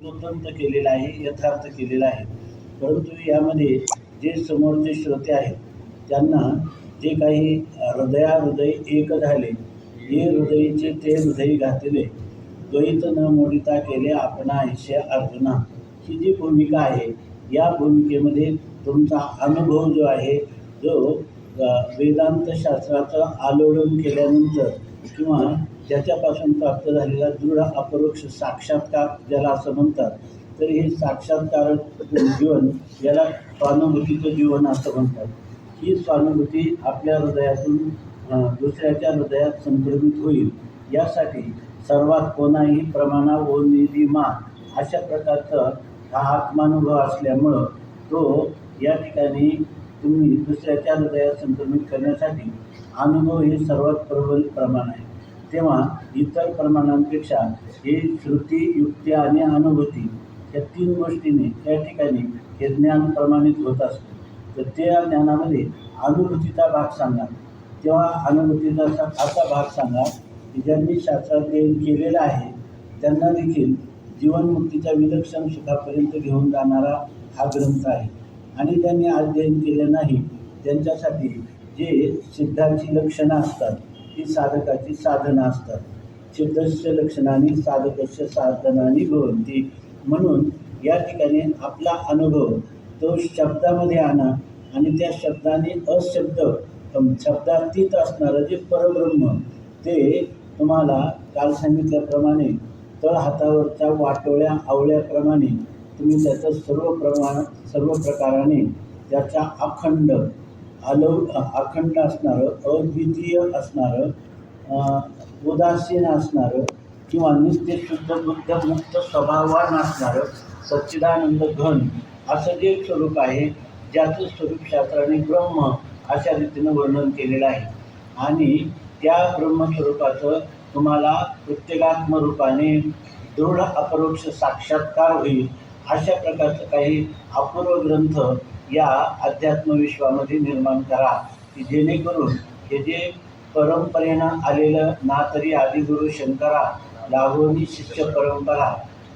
तंतोतंत केलेला आहे, यथार्थ केलेला आहे. परंतु यामध्ये जे समोरचे श्रोते आहेत त्यांना जे काही हृदय एक झाले, हे हृदयीचे ते हृदय घातले, द्वैत न मोडिता केले आपणा ऐशे अर्जुना, ही जी भूमिका आहे या भूमिकेमध्ये तुमचा अनुभव जो आहे, जो वेदांत शास्त्राचं आलोडन केल्यानंतर किंवा ज्याच्यापासून प्राप्त झालेला दृढ अपरोक्ष साक्षात्कार ज्याला असं म्हणतात, तर हे साक्षात्कारक जीवन याला स्वानुभूतीचं जीवन असं म्हणतात. ही स्वानुभूती आपल्या हृदयातून दुसऱ्याच्या हृदयात संक्रमित होईल यासाठी सर्वात कोणाही प्रमाणा ओ निधी मा अशा प्रकारचा हा आत्मानुभव असल्यामुळं तो या ठिकाणी तुम्ही दुसऱ्याच्या हृदयात संक्रमित करण्यासाठी अनुभव हे सर्वात प्रबल प्रमाण आहे. तेव्हा इतर प्रमाणांपेक्षा हे श्रुती, युक्ती आणि अनुभूती या तीन गोष्टीने त्या ठिकाणी हे ज्ञान प्रमाणित होत असतं. तर त्या ज्ञानामध्ये अनुभूतीचा भाग सांगा. तेव्हा अनुभूतीचा असा भाग सांगा की ज्यांनी शास्त्राध्ययन केलेलं आहे त्यांना देखील जीवनमुक्तीच्या विलक्षण सुखापर्यंत घेऊन जाणारा हा ग्रंथ आहे. आणि ज्यांनी अध्ययन केले नाही त्यांच्यासाठी जे सिद्धांची लक्षणं असतात ती साधकाची साधनं असतात. सिद्धस्य लक्षणाने साधकस्य साधनानी भवन्ति. म्हणून या ठिकाणी आपला अनुभव तो शब्दामध्ये आणा आणि त्या शब्दाने शब्दातीत असणारं जे परब्रह्म ते तुम्हाला काल सांगितल्याप्रमाणे तळ हातावरच्या वाटोळ्या आवळ्याप्रमाणे तुम्ही त्याचं सर्व प्रकाराने त्याच्या अखंड असणारं, अद्वितीय असणारं, उदासीन असणारं किंवा नित्य शुद्ध बुद्ध मुक्त स्वभावान असणारं सच्चिदानंद घन असं जे स्वरूप आहे, ज्याचं स्वरूप शास्त्राने ब्रह्म अशा रीतीनं वर्णन केलेलं आहे. आणि त्या ब्रह्मस्वरूपाचं तुम्हाला प्रत्येकात्म रूपाने दृढ अपरोक्ष साक्षात्कार होईल अशा प्रकारचं काही अपूर्व ग्रंथ या अध्यात्म विश्वामध्ये निर्माण करा की जेणेकरून हे जे परंपरेनं आलेलं ना तरी आदिगुरु शंकरा लाभोनी शिष्य परंपरा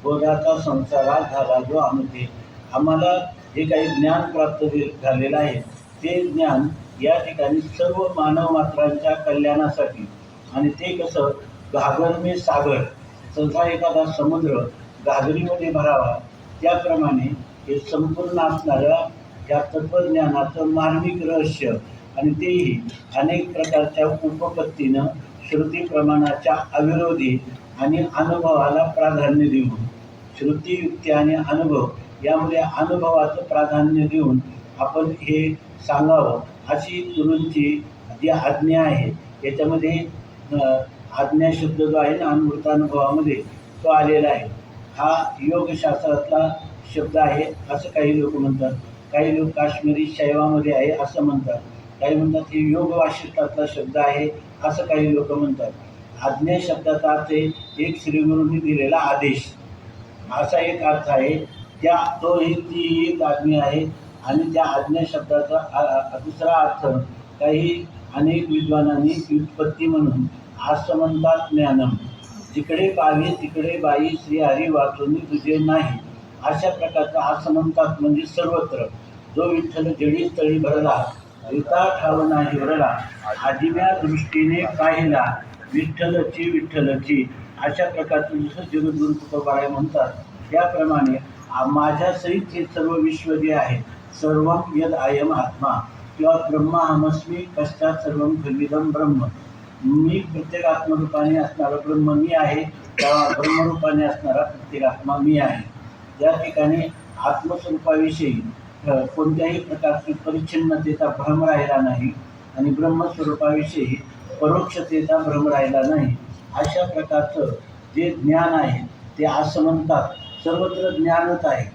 बोधाचा संसारा झाला जो आमचे. आम्हाला जे काही ज्ञान प्राप्त झालेलं आहे ते ज्ञान या ठिकाणी सर्व मानव मात्रांच्या कल्याणासाठी, आणि ते कसं घागर में सागर, सहसा एखादा समुद्र घागरीमध्ये भरावा त्याप्रमाणे हे संपूर्ण असणाऱ्या या तत्त्वज्ञानाचं मार्मिक रहस्य, आणि तेही अनेक प्रकारच्या उपपत्तीनं श्रुती प्रमाणाच्या अविरोधी आणि अनुभवाला प्राधान्य देऊन, श्रुती, युक्ती आणि अनुभव यामध्ये अनुभवाचं प्राधान्य देऊन आपण हे सांगावं अशी गुरूंची जी आज्ञा आहे. याच्यामध्ये आज्ञा शब्द जो आहे ना अमृतानुभवामध्ये तो आलेला आहे. हा योगशास्त्रातला शब्द आहे असं काही लोक म्हणतात, काही लोक काश्मीरी शैवामध्ये आहे असं म्हणतात, काही म्हणतात हे योग वाशिष्ठातला शब्द आहे असं काही लोक म्हणतात. आज्ञा शब्दाचा अर्थ एक श्रीगुरूंनी दिलेला आदेश असा एक अर्थ आहे. ती एक आज्ञा आहे. आणि त्या आज्ञा शब्दाचा दुसरा अर्थ काही अनेक विद्वानांनी व्युत्पत्ती म्हणून असं म्हणतात ज्ञानम, जिकडे पाहावे तिकडे बाई श्रीहरी वाचून तुझे नाही अशा प्रकारचा असं म्हणतात. म्हणजे सर्वत्र जो विठ्ठल जडी तळी भरला रिता ठाव नाही भरला आदिम्या दृष्टीने पाहिला विठ्ठलची अशा प्रकारचं जसं जगद्गुरु तुकोबाराय म्हणतात त्याप्रमाणे माझ्या सहित हे सर्व विश्व जे आहे सर्वम यद अयम आत्मा किंवा ब्रह्माहमस्मी पश्चात सर्वम खल्विदम ब्रह्म, मी प्रत्येक आत्मरूपाने असणारा ब्रह्म मी आहे, त्या ब्रह्मरूपाने असणारा प्रत्येक आत्मा मी आहे. या ठिकाणी आत्मस्वरूपाविषयी कोणत्याही प्रकारची परिच्छिन्नतेचा भ्रम राहिला नाही आणि ब्रह्मस्वरूपाविषयी परोक्षतेचा भ्रम राहिला नाही. अशा प्रकारचं जे ज्ञान आहे ते असं म्हणतात सर्वत्र ज्ञानच आहे.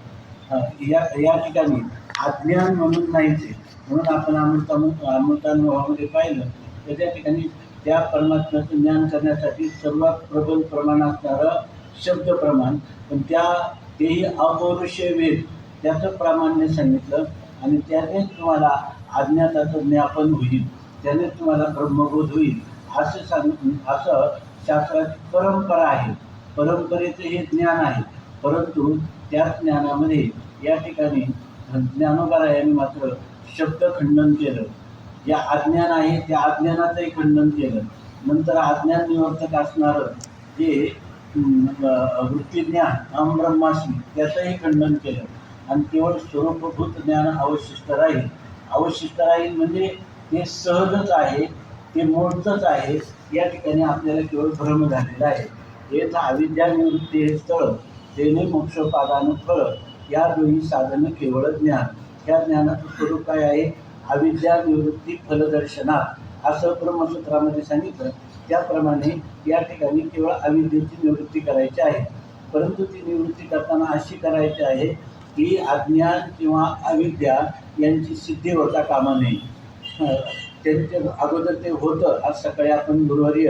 या ठिकाणी अज्ञान म्हणून नाहीच आहे. म्हणून आपण अमृतानुभवामध्ये पाहिलं तर त्या ठिकाणी त्या परमात्म्याचं ज्ञान करण्यासाठी सर्वात प्रबल प्रमाण असणारं शब्द प्रमाण, पण तेही अपौरुषीय वेद त्याचं प्रामाण्य सांगितलं आणि त्यानेच तुम्हाला अज्ञाताचं ज्ञापन होईल, त्यानेच तुम्हाला ब्रह्मबोध होईल असं शास्त्राची परंपरा आहे. परंपरेचं हे ज्ञान आहे. परंतु त्या ज्ञानामध्ये या ठिकाणी ज्ञानोबारायांनी मात्र शब्द खंडन केलं. जे अज्ञान आहे त्या अज्ञानाचंही खंडन केलं. नंतर अज्ञान निवर्तक असणारं जे वृत्तीज्ञान अहमब्रह्मास्मी त्याचंही खंडन केलं आणि केवळ स्वरूपभूत ज्ञान अवशिष्ट राहील म्हणजे ते सहजच आहे, ते मूळचंच आहे. या ठिकाणी आपल्याला केवळ भ्रम झालेला आहे. हेच अविद्या निवृत्ती हे स्थळ तेने मोक्षोपादान फळ या दोन्ही साधनं केवळ ज्ञान. त्या ज्ञानाचं स्वरूप काय आहे? अविद्या निवृत्ती फलदर्शनात असं ब्रह्मसूत्रामध्ये सांगितलं. त्याप्रमाणे या ठिकाणी केवळ अविद्येची निवृत्ती करायची आहे. परंतु ती निवृत्ती करताना अशी करायची आहे की अज्ञान किंवा अविद्या यांची सिद्धी होता कामा नये. त्यांच्या अगोदर ते होतं. आज सकाळी आपण गुरुवारी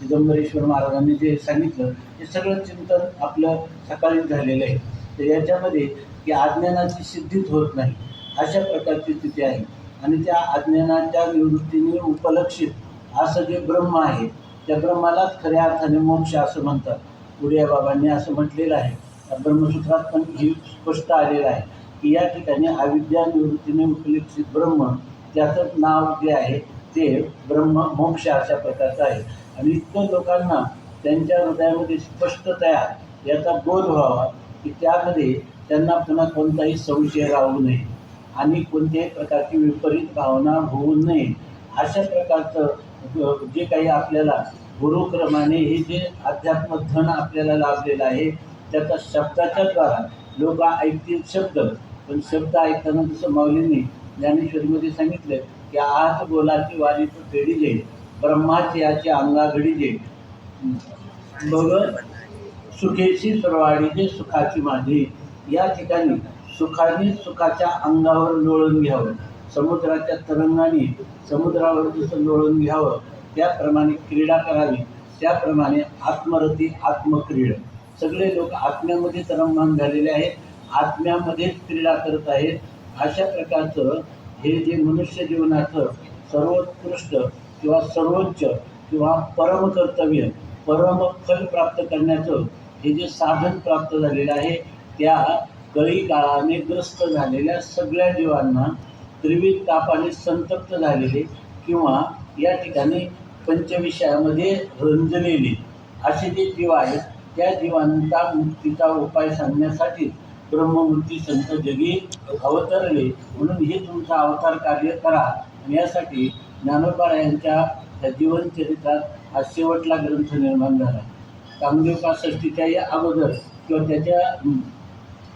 चिदंबरेश्वर महाराजांनी जे सांगितलं हे सगळं चिंतन आपलं सकाळीच झालेलं आहे. तर याच्यामध्ये की अज्ञानाची सिद्धीच होत नाही अशा प्रकारची स्थिती आहे. आणि त्या अज्ञानाच्या निवृत्तीने उपलक्षित असं जे ब्रह्म आहे त्या ब्रह्मालाच खऱ्या अर्थाने मोक्ष असं म्हणतात. उडिया बाबांनी असं म्हटलेलं आहे. ब्रह्मसूत्रात पण हे स्पष्ट आलेलं आहे की या ठिकाणी अविद्या निवृत्तीने उपलक्षित ब्रह्म त्याचंच नाव जे आहे ते ब्रह्म मोक्ष अशा प्रकारचं आहे. आणि इतकं लोकांना त्यांच्या हृदयामध्ये स्पष्टतया याचा बोध व्हावा की त्यामध्ये त्यांना पुन्हा कोणताही संशय राहू नये आणि कोणत्याही प्रकारची विपरीत भावना होऊ नये. अशा प्रकारचं जे काही आपल्याला गुरुक्रमाने हे जे अध्यात्म धन आपल्याला लाभलेलं आहे त्याचा शब्दाच्या द्वारा लोक ऐकतील शब्द. पण शब्द ऐकताना जसं माऊलींनी ज्ञानेश्वरीमध्ये सांगितलं की आज बोलाची वारी तो फेडी जे ब्रह्माची याची अंगाघडी जे बघ सुखेची सुरवाडी जे सुखाची माझी. या ठिकाणी सुखाने सुखाच्या अंगावर लोळून घ्यावं. समुद्राच्या तरंगाने समुद्रावर जसं लोळून घ्यावं त्याप्रमाणे क्रीडा करावी. त्याप्रमाणे आत्मरती आत्मक्रीड. सगळे लोक आत्म्यामध्ये तरंगमान झालेले आहेत, आत्म्यामध्येच क्रीडा करत आहेत. अशा प्रकारचं हे जे मनुष्य जीवनाचं सर्वोत्कृष्ट किंवा सर्वोच्च किंवा परमकर्तव्य परम फल प्राप्त करण्याचं हे जे साधन प्राप्त झालेलं आहे त्या कळी काळाने ग्रस्त झालेल्या सगळ्या जीवांना त्रिविध तापाने संतप्त झालेले किंवा या ठिकाणी पंचविषयामध्ये रंजलेले असे जे जीव आहेत त्या जीवांचा मुक्तीचा उपाय सांगण्यासाठी ब्रह्ममूर्ती संत जगी अवतरले. म्हणून हे तुमचं अवतार कार्य करा. आणि यासाठी ज्ञानोबारायांच्या जीवनचरित्रात हा शेवटला ग्रंथ निर्माण झाला. कामदेव 65च्या या अगोदर किंवा त्याच्या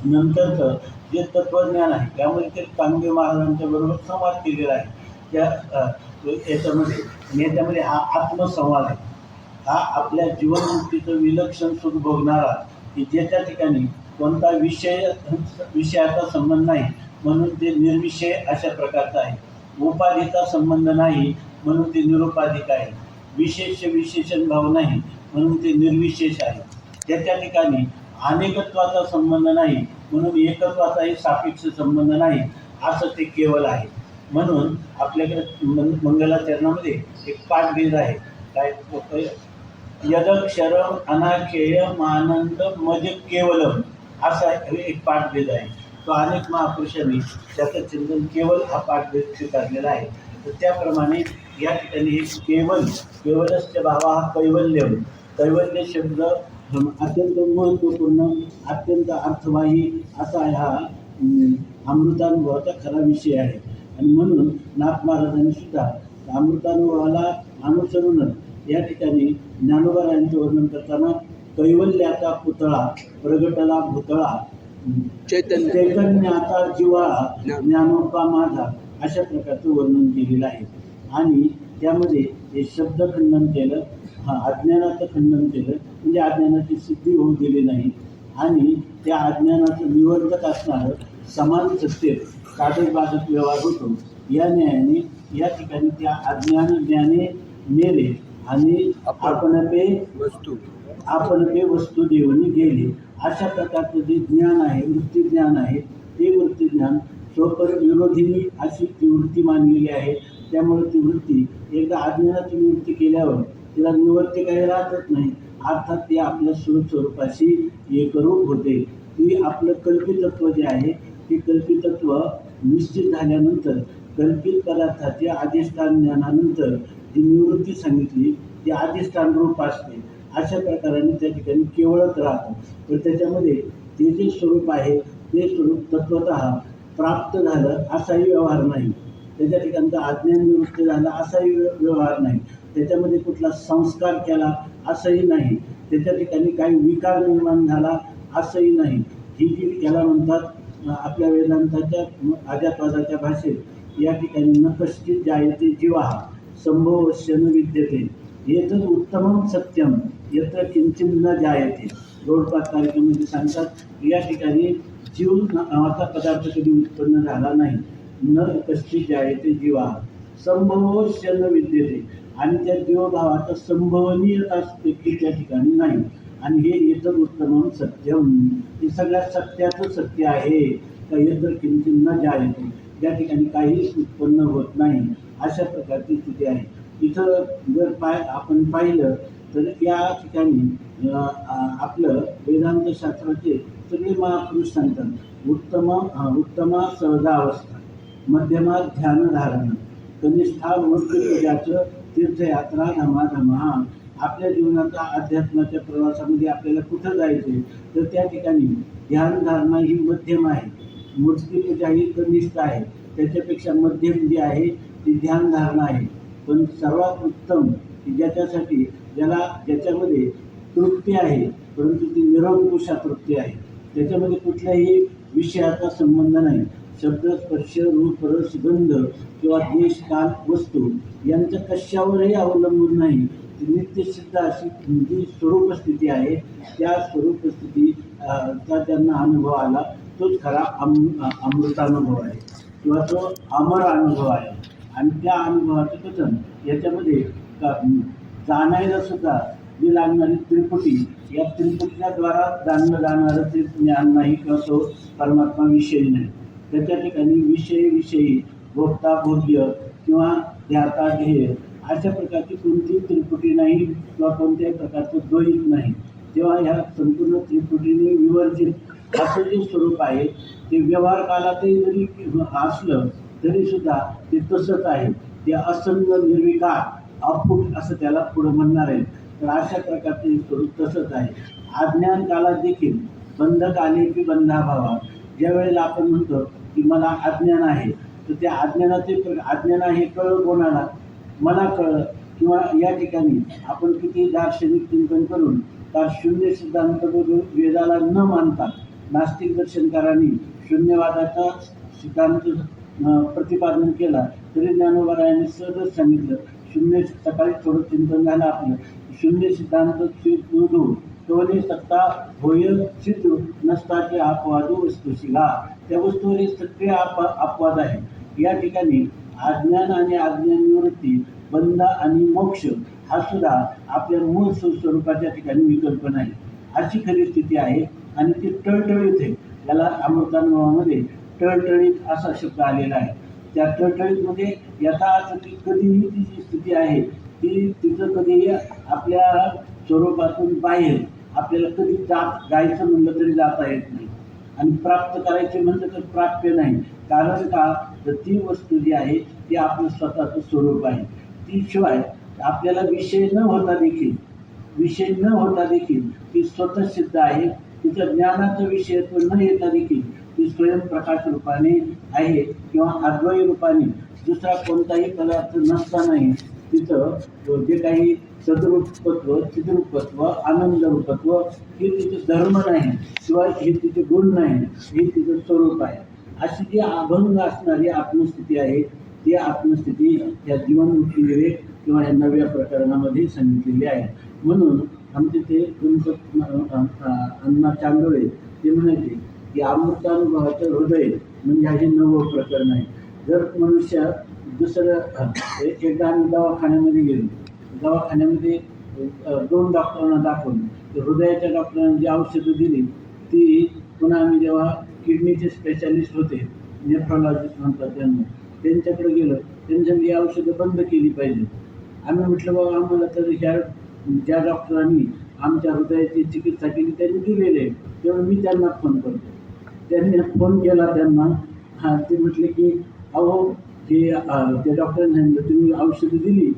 नंतरचं जे तत्त्वज्ञान आहे त्यामध्ये ते कामदेव महाराजांच्या बरोबर संवाद केलेला आहे. त्या याच्यामध्ये हा आत्मसंवाद आहे. हा आपल्या जीवनमुक्तीचं विलक्षण सुख भोगणारा की ज्याच्या ठिकाणी कोणता विषयाचा संबंध नाही म्हणून ते निर्विषय अशा प्रकारचा आहे. उपाधीचा संबंध नाही म्हणून ते निरुपाधिक आहे. विशेष विशेषण भाव नाही म्हणून ते निर्विशेष आहे. त्याच्या ठिकाणी अनेकत्वाचा संबंध नाही म्हणून एकत्वाचाही सापेक्ष संबंध नाही असं ते केवळ आहे. म्हणून आपल्याकडे मंगलाचरणामध्ये एक पाठभेद आहे. काय यदक्षरम अनाखेयम आनंद मज केवलम असा एक पाठभेद आहे. तो अनेक महापुरुषांनी त्याचं चिंतन केवळ हा पाठभेद स्वीकारलेला आहे. तर त्याप्रमाणे या ठिकाणी केवलस्य भावा हा कैवल्य शब्द अत्यंत महत्त्वपूर्ण अत्यंत अर्थवाही असा हा अमृतानुभवाचा खरा विषय आहे. आणि म्हणून नाथ महाराजांनी सुद्धा अमृतानुभवाला अनुसरूनच या ठिकाणी ज्ञानोबारायांचे वर्णन करताना कैवल्याचा पुतळा प्रगटला भूतळा चैतन्याचा जिव्हाळा ज्ञानोबा माझा अशा प्रकारचं वर्णन केलेलं आहे. आणि त्यामध्ये हे शब्द खंडन केलं, अज्ञानाचं खंडन केलं म्हणजे अज्ञानाची सिद्धी होऊ दिली नाही. आणि त्या अज्ञानाचं निवर्तक असणारं समान सत्य साधक बाधक व्यवहार होतो. या न्यायाने या ठिकाणी त्या अज्ञान ज्ञाने नेले आणि आपणपे वस्तू देऊन गेले. अशा प्रकारचं जे ज्ञान आहे वृत्तीज्ञान आहे ते वृत्तीज्ञान स्वपर विरोधिनी अशी ती वृत्ती मानलेली आहे. त्यामुळे ती वृत्ती एकदा अज्ञानाची निवृत्ती केल्यावर तिला निवृत्ती काही राहतच नाही. अर्थात ते आपल्या स्वरूपाशी एकरूप होते. ती आपलं कल्पितत्व जे आहे ते कल्पितत्व निश्चित झाल्यानंतर कल्पित पदार्थाचे अधिष्ठान ज्ञानानंतर जी निवृत्ती सांगितली ती अधिष्ठान रूप असते. अशा प्रकाराने त्या ठिकाणी केवळच राहतं. तर त्याच्यामध्ये ते जे स्वरूप आहे ते स्वरूप तत्वतः प्राप्त झालं असाही व्यवहार नाही. त्याच्या ठिकाणचा अज्ञान निवृत्त झाला असाही व्यवहार नाही. त्याच्यामध्ये कुठला संस्कार केला असंही नाही. त्याच्या ठिकाणी काही विकार निर्माण झाला असंही नाही. ही जी याला म्हणतात आपल्या वेदांताच्या अजातवादाच्या भाषेत या ठिकाणी न कश्चित जायते जीवा संभवस्य न विद्यते एतद् उत्तमं सत्यम यत्र किंचित न जायते. गौडपाद कार्यक्रमामध्ये सांगतात या ठिकाणी जीव नावाचा पदार्थ कधी उत्पन्न झाला नाही. न कश्चित जायते जीवा संभवस्य न विद्यते आणि त्या जीवभावाचा संभवनीयता असते की त्या ठिकाणी नाही. आणि हे येतं उत्तम सत्यम हे सगळ्या सत्याचं सत्य आहे. का यत्र किंचित न जायते या ठिकाणी काहीच उत्पन्न होत नाही अशा प्रकारची स्थिती आहे. इथं जर आपण पाहिलं तर या ठिकाणी आपलं वेदांत शास्त्राचे सगळे महापुरुष सांगतात उत्तमा सहजावस्था मध्यमा ध्यान धारण कनिष्ठा मृत्यूजाचं तीर्थयात्रा धमाधमा. आपल्या जीवनाचा अध्यात्माच्या प्रवासामध्ये आपल्याला कुठं जायचं तर त्या ठिकाणी ध्यानधारणा ही मध्यम आहे, मूर्तिपूजा ही कनिष्ठ आहे, त्याच्यापेक्षा मध्यम जी आहे ती ध्यानधारणा आहे. पण सर्वात उत्तम ज्याच्यासाठी ज्याच्यामध्ये तृप्ती आहे परंतु ती निरंकुशा तृप्ती आहे. त्याच्यामध्ये कुठल्याही विषयाचा संबंध नाही. शब्द स्पर्श रूप रस गंध किंवा देश काल वस्तू यांचं कशावरही अवलंबून नाही. नित्यसिद्ध अशी जी स्वरूप स्थिती आहे त्या स्वरूप स्थितीचा त्यांना अनुभव आला तोच खरा अमृतानुभव आहे किंवा तो अमर अनुभव आहे. आणि त्या अनुभवाचं कथन याच्यामध्ये जाणायला सुद्धा जी लागणारी त्रिपुटी या त्रिपुटीच्या द्वारा जाणलं जाणारं ते ज्ञान नाही किंवा तो परमात्मा विषयी नाही. त्याच्या ठिकाणी विषयी भोगता भोग्य किंवा ध्याता ध्येय अशा प्रकारची कोणतीही त्रिपुटी नाही किंवा कोणत्याही प्रकारचं द्वैत नाही. तेव्हा ह्या संपूर्ण त्रिपुटीने विवर्जित असं जे स्वरूप आहे ते व्यवहार कालातही जरी असलं तरीसुद्धा ते तसंच आहे. ते असंग निर्विकार अफूट असं त्याला पुढं म्हणणार आहे. तर अशा प्रकारचे स्वरूप तसंच आहे. अज्ञान कालात देखील बंधक आले की बंधाभावा. ज्या वेळेला आपण म्हणतो की मला अज्ञान आहे तर त्या अज्ञानाचे अज्ञान आहे कळलं कोणाला? मला कळलं. किंवा या ठिकाणी आपण किती दार्शनिक चिंतन करून तर शून्य सिद्धांत वेदाला न मानता नास्तिक दर्शनकारांनी शून्यवादाचा सिद्धांत प्रतिपादन केला तरी ज्ञानोबारायांनी सहजच सांगितलं शून्य. सकाळी थोडं चिंतन झालं आपलं. शून्य सिद्धांत शोधू तोने सत्ता होय सिद्धू नसताचे अपवादू वस्तूशिला. त्या वस्तूवर सगळे अपवाद आहे. या ठिकाणी अज्ञान आणि अज्ञान निवृत्ती बंध आणि मोक्ष हा सुद्धा आपल्या मूळ स्वरूपाच्या ठिकाणी विकल्प नाही अशी खरी स्थिती आहे. आणि ती टळटळीत आहे. त्याला अमृतानुभवामध्ये टळटळीत असा शब्द आलेला आहे. त्या टळटळीतमध्ये याचा अर्थ की कधीही ती जी स्थिती आहे ती तिथं कधीही आपल्या स्वरूपातून बाहेर आपल्याला कधी जायचं म्हणलं तरी जाता येत नाही. आणि प्राप्त करायचे म्हणलं तर प्राप्य नाही. कारण का तर ती वस्तू जी आहे ती आपलं स्वतःचं स्वरूप आहे. ती शिवाय आपल्याला विषय न होता देखील ती स्वतः सिद्ध आहे. तिचं ज्ञानाचं विषयत्व न येता देखील ती स्वयंप्रकाश रूपाने आहे किंवा अद्वैत रूपाने दुसरा कोणताही पदार्थ नसतानाही तिथं जे काही सदरूपत्व चिद्रूपत्व आनंद रूपत्व हे तिचं धर्म नाही किंवा हे तिचे गुण नाही, हे तिचं स्वरूप आहे. अशी जी अभंग असणारी आत्मस्थिती आहे ती आत्मस्थिती या जीवनमुक्ती विवेक किंवा या नव्या प्रकरणामध्ये सांगितलेली आहे. म्हणून आमचे ते अण्णा चांदोळे ते म्हणायचे की अमृतानुभवाचं हृदय म्हणजे हे नवं प्रकरण आहे. जर मनुष्य दुसरं एकदा आम्ही दवाखान्यामध्ये गेलो. दवाखान्यामध्ये 2 डॉक्टरांना दाखवलं. तर हृदयाच्या डॉक्टरांनी जी औषधं दिली ती पुन्हा आम्ही जेव्हा किडनीचे स्पेशालिस्ट होते नेफ्रोलॉजिस्ट म्हणतात त्यांच्याकडे गेलो. त्यांनी ही औषधं बंद केली पाहिजे. आम्ही म्हटलं बाबा आम्हाला तर ह्या ज्या डॉक्टरांनी आमच्या हृदयाची चिकित्सा केली त्यांनी दिलेले आहे. तेव्हा मी त्यांना फोन करतो. त्यांनी फोन केला त्यांना, ते म्हटले की अहो हे त्या डॉक्टरांनी सांगितलं तुम्ही औषधं दिली,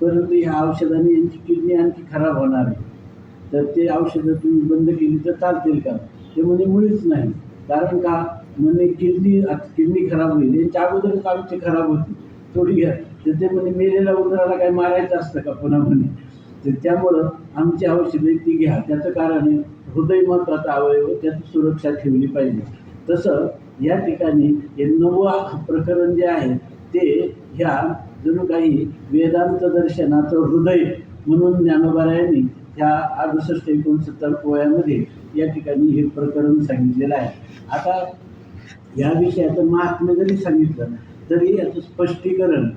परंतु ह्या औषधाने यांची किडनी आणखी खराब होणार आहे, तर ते औषधं तुम्ही बंद केली तर चालतील का? ते म्हणे मुळीच नाही. कारण का? म्हणे किडनी खराब होईल, यांच्या अगोदरच आमची खराब होती थोडी घ्या. तर ते म्हणे मेलेल्या उंदराला काय मारायचं असतं का पुन्हा म्हणे. तर त्यामुळं आमची औषधं ती घ्या. त्याचं कारण आहे हृदय महत्त्वाचा अवयव, त्याची सुरक्षा ठेवली पाहिजे. तसं या ठिकाणी हे 9वं प्रकरण जे आहे ते ह्या जणू काही वेदांत दर्शनाचं हृदय म्हणून ज्ञानोबारायांनी ह्या 68-69 पोळ्यामध्ये या ठिकाणी हे प्रकरण सांगितलेलं आहे. आता या विषयाचं महात्म्य जरी सांगितलं तरी याचं स्पष्टीकरण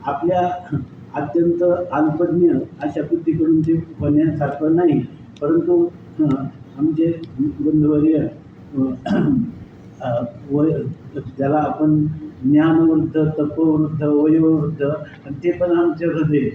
आपल्या अत्यंत अल्पज्ञ अशा बुद्धीकडून ते होण्यासारखं नाही. परंतु आमचे बंधुवर्य ज्याला आपण ज्ञानवृद्ध, तपवृद्ध, वयोवृद्ध, आणि ते पण आमचे हृदय,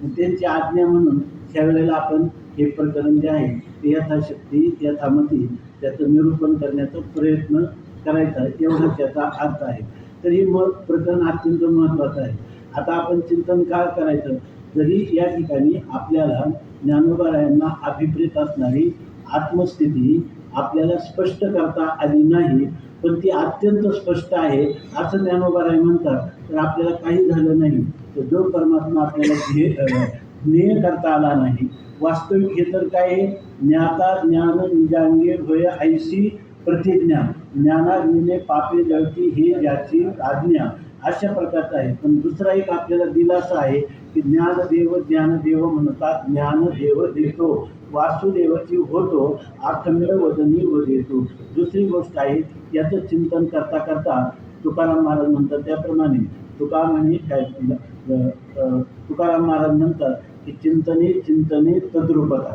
त्यांची आज्ञा म्हणून त्यावेळेला आपण हे प्रकरण जे आहे ते यथाशक्ती यथामती त्याचं निरूपण करण्याचा प्रयत्न करायचा, एवढा त्याचा अर्थ आहे. तर हे प्रकरण अत्यंत महत्त्वाचं आहे. आता आपण चिंतन का करायचं? जरी या ठिकाणी आपल्याला ज्ञानोबारायांना अभिप्रेत असणारी आत्मस्थिती आपल्याला स्पष्ट करता आली नाही, पण ती अत्यंत स्पष्ट आहे असं ज्ञानोबाराय म्हणतात, तर आपल्याला काही झालं नाही. तर जो परमात्मा आपल्याला ज्ञेय करता आला नाही, वास्तविक हे तर काय आहे? ज्ञाता ज्ञान निजांगे होय ऐशी प्रतिज्ञा, ज्ञानाग्नीने पापे जळती हे ज्याची आज्ञा, अशा प्रकारचं आहे. पण दुसरा एक आपल्याला दिलासा आहे की ज्ञानदेव म्हणतात, ज्ञानदेव देतो, वासुदेवची होतो, अखंड वदनी व देतो. दुसरी गोष्ट आहे, याचं चिंतन करता करता तुकाराम महाराज म्हणतात त्याप्रमाणे तुकाराम महाराज म्हणतात की चिंतने तद्रूपता.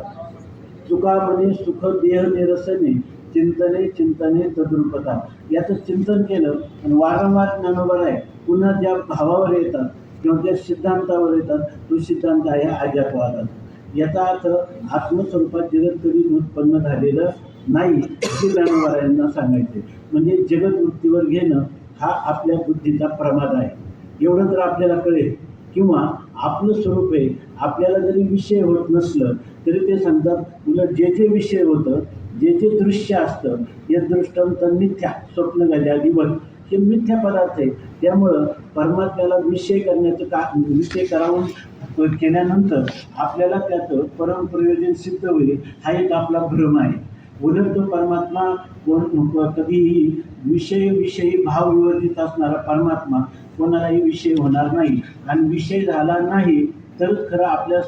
तुका म्हणे सुख देह निरसने, चिंतने तद्रूपता. याचं चिंतन केलं आणि वारंवार ज्ञानोबाराय पुन्हा ज्या भावावर येतात किंवा ज्या सिद्धांतावर येतात, तो सिद्धांत आहे अजापवादाचा. याचा अर्थ आत्मस्वरूपात जगत कधी उत्पन्न झालेलं नाही हे ज्ञानोबारायांना सांगायचे. म्हणजे जगतवृत्तीवर घेणं हा आपल्या बुद्धीचा प्रमाद आहे. एवढं जर आपल्याला कळेल, किंवा आपलं स्वरूप आहे, आपल्याला जरी विषय होत नसलं तरी ते सांगतात उलट जे विषय होतं, जे दृश्य असतं, यदृष्टं मिथ्या स्वप्न गजादिवत, हे मिथ्या पदार्थ आहे. त्यामुळं परमात्म्याला विषय करण्याचं विषय करावून केल्यानंतर आपल्याला त्याचं परमप्रयोजन सिद्ध होईल, हा एक आपला भ्रम आहे. उलट तो परमात्मा कधीही विषयी भाव विवर्जित असणारा परमात्मा कोणालाही विषय होणार नाही. आणि विषय झाला नाही तरच खरं आपल्या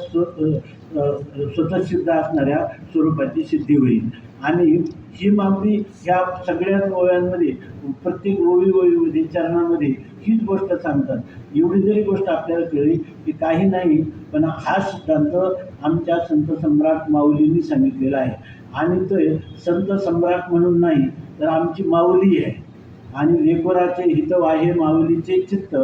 स्वतःसिद्ध असणाऱ्या स्वरूपाची सिद्धी होईल. आणि ही मागणी ह्या सगळ्याच ओव्यांमध्ये, प्रत्येक ओवीमध्ये चरणामध्ये हीच गोष्ट सांगतात. एवढी जरी गोष्ट आपल्याला कळली की काही नाही, पण हा सिद्धांत आमच्या संत सम्राट माऊलींनी सांगितलेला आहे. आणि ते संत सम्राट म्हणून नाही तर आमची माऊली आहे. आणि लेकोराचे हित वाहे माऊलीचे चित्त,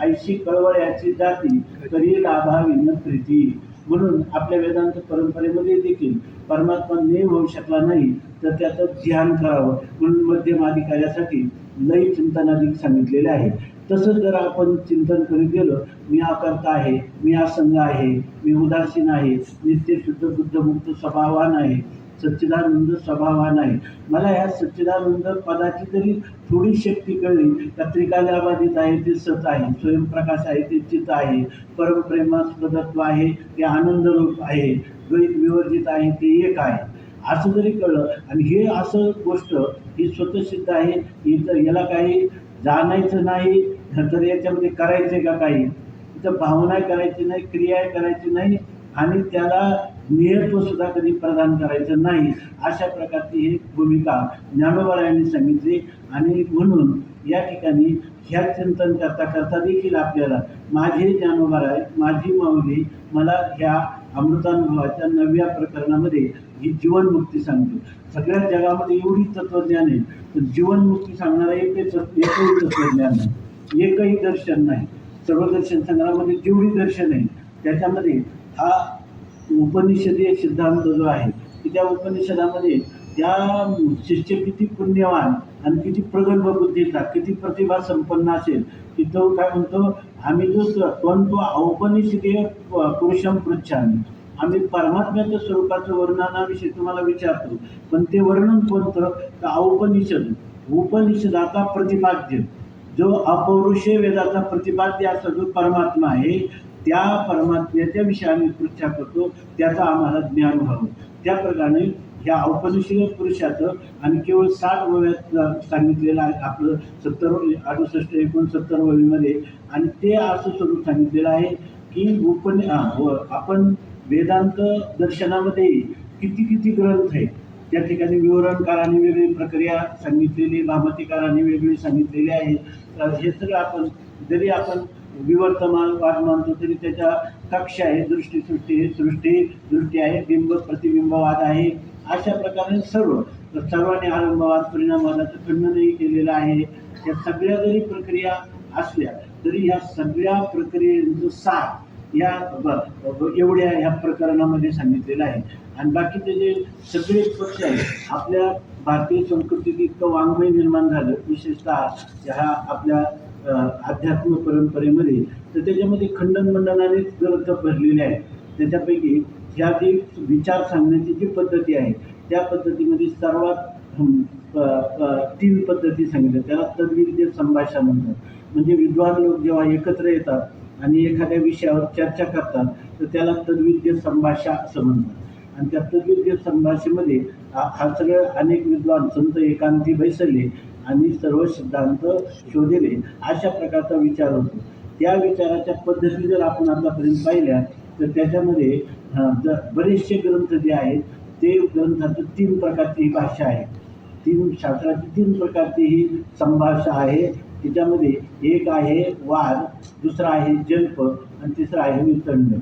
ऐशी कळवळ्याची जाती करी लाभावी न प्रीती. म्हणून आपल्या वेदांत परंपरेमध्ये देखील परमात्मा नेम होऊ शकला नाही तर त्याचं ध्यान करावं, म्हणून मध्यमाधिकाऱ्यासाठी लय चिंतनाधिक सांगितलेले आहे. तसंच जर आपण चिंतन करीत गेलो, मी अकर्ता आहे, मी असंग आहे, मी उदासीन आहे, नित्य शुद्ध बुद्ध मुक्त स्वभावान आहे, सच्चिदानंद स्वभावान आहे. मला ह्या सच्चिदानंद पदाची जरी थोडी शक्ती कळली तर त्रिकालाबाधित आहे ते सत आहे, स्वयंप्रकाश आहे ते चित आहे, परमप्रेमास्पदत्व आहे ते आनंद रूप आहे, द्वैत विवर्जित आहे ते एक आहे, असं जरी कळलं. आणि हे असं गोष्ट ही स्वतःसिद्ध आहे, याला काही जाणायचं नाही तर याच्यामध्ये करायचं का काही, तिथं भावना करायची नाही, क्रिया करायची नाही, आणि त्याला नियत्व सुद्धा कधी प्रदान करायचं नाही. अशा प्रकारची ही भूमिका ज्ञानोबारायांनी सांगितली. आणि म्हणून या ठिकाणी ह्या चिंतन करता करता देखील आपल्याला माझे ज्ञानोबाराय, माझी माऊली मला ह्या अमृतानुभवाच्या 9व्या प्रकरणामध्ये ही जीवनमुक्ती सांगते. सगळ्या जगामध्ये एवढी तत्त्वज्ञान आहे, तर जीवनमुक्ती सांगणारा एकही तत्त्वज्ञान नाही, एकही दर्शन नाही. सर्व दर्शन संग्रहामध्ये जेवढी दर्शन आहे त्याच्यामध्ये हा उपनिषदीय सिद्धांत जो आहे की त्या उपनिषदामध्ये त्या शिष्य किती पुण्यवान आणि किती प्रगल्भ बुद्धीचा, किती प्रतिभा संपन्न असेल, की तो काय म्हणतो, आम्ही जो तो औपनिषदीय पुरुषम पृच्छामी, आम्ही परमात्म्याच्या स्वरूपाचं वर्णनाविषयी तुम्हाला विचारतो, पण ते वर्णन कोणतं, तर औपनिषद, उपनिषदाचा प्रतिपाद्य, जो अपौरुषीय वेदाचा प्रतिपाद्य असा जो परमात्मा आहे, त्या परमात्म्याच्या विषयी आम्ही पृच्छा करतो, त्याचा आम्हाला ज्ञान व्हावं. त्याप्रमाणे ह्या औपनिषदीय पुरुषाचं आणि केवळ 60 वयात सांगितलेलं आहे आपलं 70 68 69 वयामध्ये, आणि ते असं स्वरूप सांगितलेलं आहे की आपण वेदांत दर्शनामध्ये किती किती ग्रंथ आहेत. त्या ठिकाणी विवरणकारांनी वेगळी प्रक्रिया सांगितलेली, भामतीकारांनी वेगळी सांगितलेली आहे. हे सगळं आपण जरी आपण विवर्तमान वाद मानतो तरी त्याच्या कक्ष आहे, दृष्टी आहे, बिंब प्रतिबिंबवाद आहे. अशा प्रकारे सर्वांनी आरंभवाद परिणामवादाचं खंडनही केलेलं आहे. या सगळ्या जरी प्रक्रिया असल्या तरी ह्या सगळ्या प्रक्रियेचं सार या एवढ्या ह्या प्रकरणामध्ये सांगितलेलं आहे. आणि बाकीचे जे सगळे पक्ष आहेत, आपल्या भारतीय संस्कृतीत इतकं वाङ्मय निर्माण झालं, विशेषतः ह्या आपल्या आध्यात्मिक परंपरेमध्ये, तर त्याच्यामध्ये खंडन मंडनानेच ग्रंथ भरलेले आहेत. त्याच्यापैकी ह्या जी विचार सांगण्याची जी पद्धती आहे, त्या पद्धतीमध्ये सर्वात 3 पद्धती सांगितल्या. त्याला तद्विद्य संभाषण म्हणतात. म्हणजे विद्वान लोक जेव्हा एकत्र येतात आणि एखाद्या विषयावर चर्चा करतात, तर त्याला तद्विद्य संभाषा असं म्हणतात. आणि त्या तद्विद्य संभाषेमध्ये हा सगळं अनेक विद्वान संत एकांती बैसले आणि सर्व सिद्धांत शोधले, अशा प्रकारचा विचार होतो. त्या विचाराच्या पद्धती जर आपण आतापर्यंत पाहिल्या, तर त्याच्यामध्ये बरेचसे ग्रंथ जे आहेत, ते ग्रंथाचं 3 प्रकारची ही भाषा आहे. 3 शास्त्राची 3 प्रकारची ही संभाषा आहे. त्याच्यामध्ये एक आहे वाद, दुसरा आहे जल्प आणि तिसरा आहे वितंड.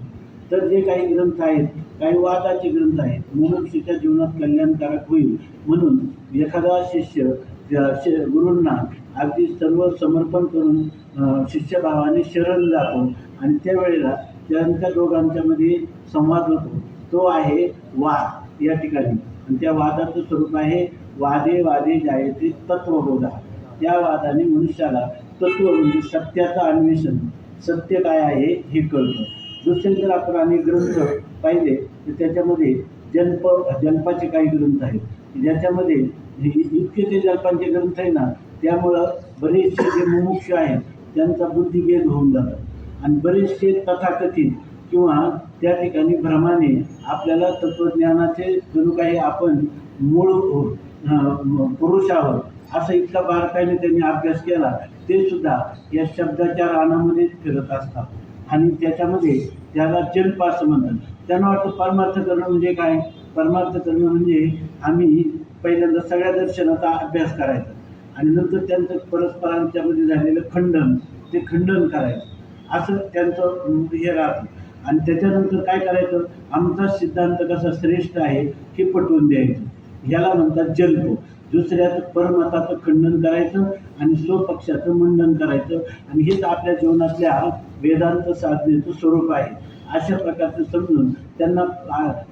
तर जे काही ग्रंथ आहेत, काही वादाचे ग्रंथ आहेत. मनुष्याच्या जीवनात कल्याणकारक होईल म्हणून एखादा शिष्य गुरूंना अगदी सर्व समर्पण करून शिष्यभावाने शरण जातो आणि त्यावेळेला त्यांच्या दोघांच्यामध्ये संवाद होतो. तो आहे वाद या ठिकाणी. आणि त्या वादाचं स्वरूप आहे वादे वादे जायते तत्वबोधा. त्या वादाने मनुष्याला तत्व म्हणजे सत्याचं अन्वेषण, सत्य काय आहे हे कळतं. दुसरे जर आपण अनेक ग्रंथ पाहिले तर त्याच्यामध्ये जल्पाचे काही ग्रंथ आहेत, ज्याच्यामध्ये इतके ते जल्पांचे ग्रंथ आहे ना, त्यामुळं बरेचसे जे मुमुक्ष आहेत त्यांचा बुद्धिभेद होऊन जातात. आणि बरेचसे तथाकथित किंवा त्या ठिकाणी भ्रमाने आपल्याला तत्त्वज्ञानाचे जणू काही आपण मूळ पुरुष आहोत असं इतका बारकाईने त्यांनी अभ्यास केला, ते सुद्धा या शब्दाच्या रानामध्येच फिरत असतात. आणि त्याच्यामध्ये त्याला जल्प असं म्हणतात. त्यांना वाटतं परमार्थ करणं म्हणजे काय, परमार्थ करणं म्हणजे आम्ही पहिल्यांदा सगळ्या दर्शनाचा अभ्यास करायचा आणि नंतर त्यांचं परस्परांच्यामध्ये झालेलं खंडन, ते खंडन करायचं, असं त्यांचं हे राहतं. आणि त्याच्यानंतर काय करायचं, आमचा सिद्धांत कसा श्रेष्ठ आहे हे पटवून द्यायचं. ह्याला म्हणतात जल्प. दुसऱ्याचं परमताचं खंडन करायचं आणि स्वपक्षाचं मंडन करायचं. आणि हेच आपल्या जीवनातल्या वेदांत साधनेचं स्वरूप आहे. अशा प्रकारचं समजून त्यांना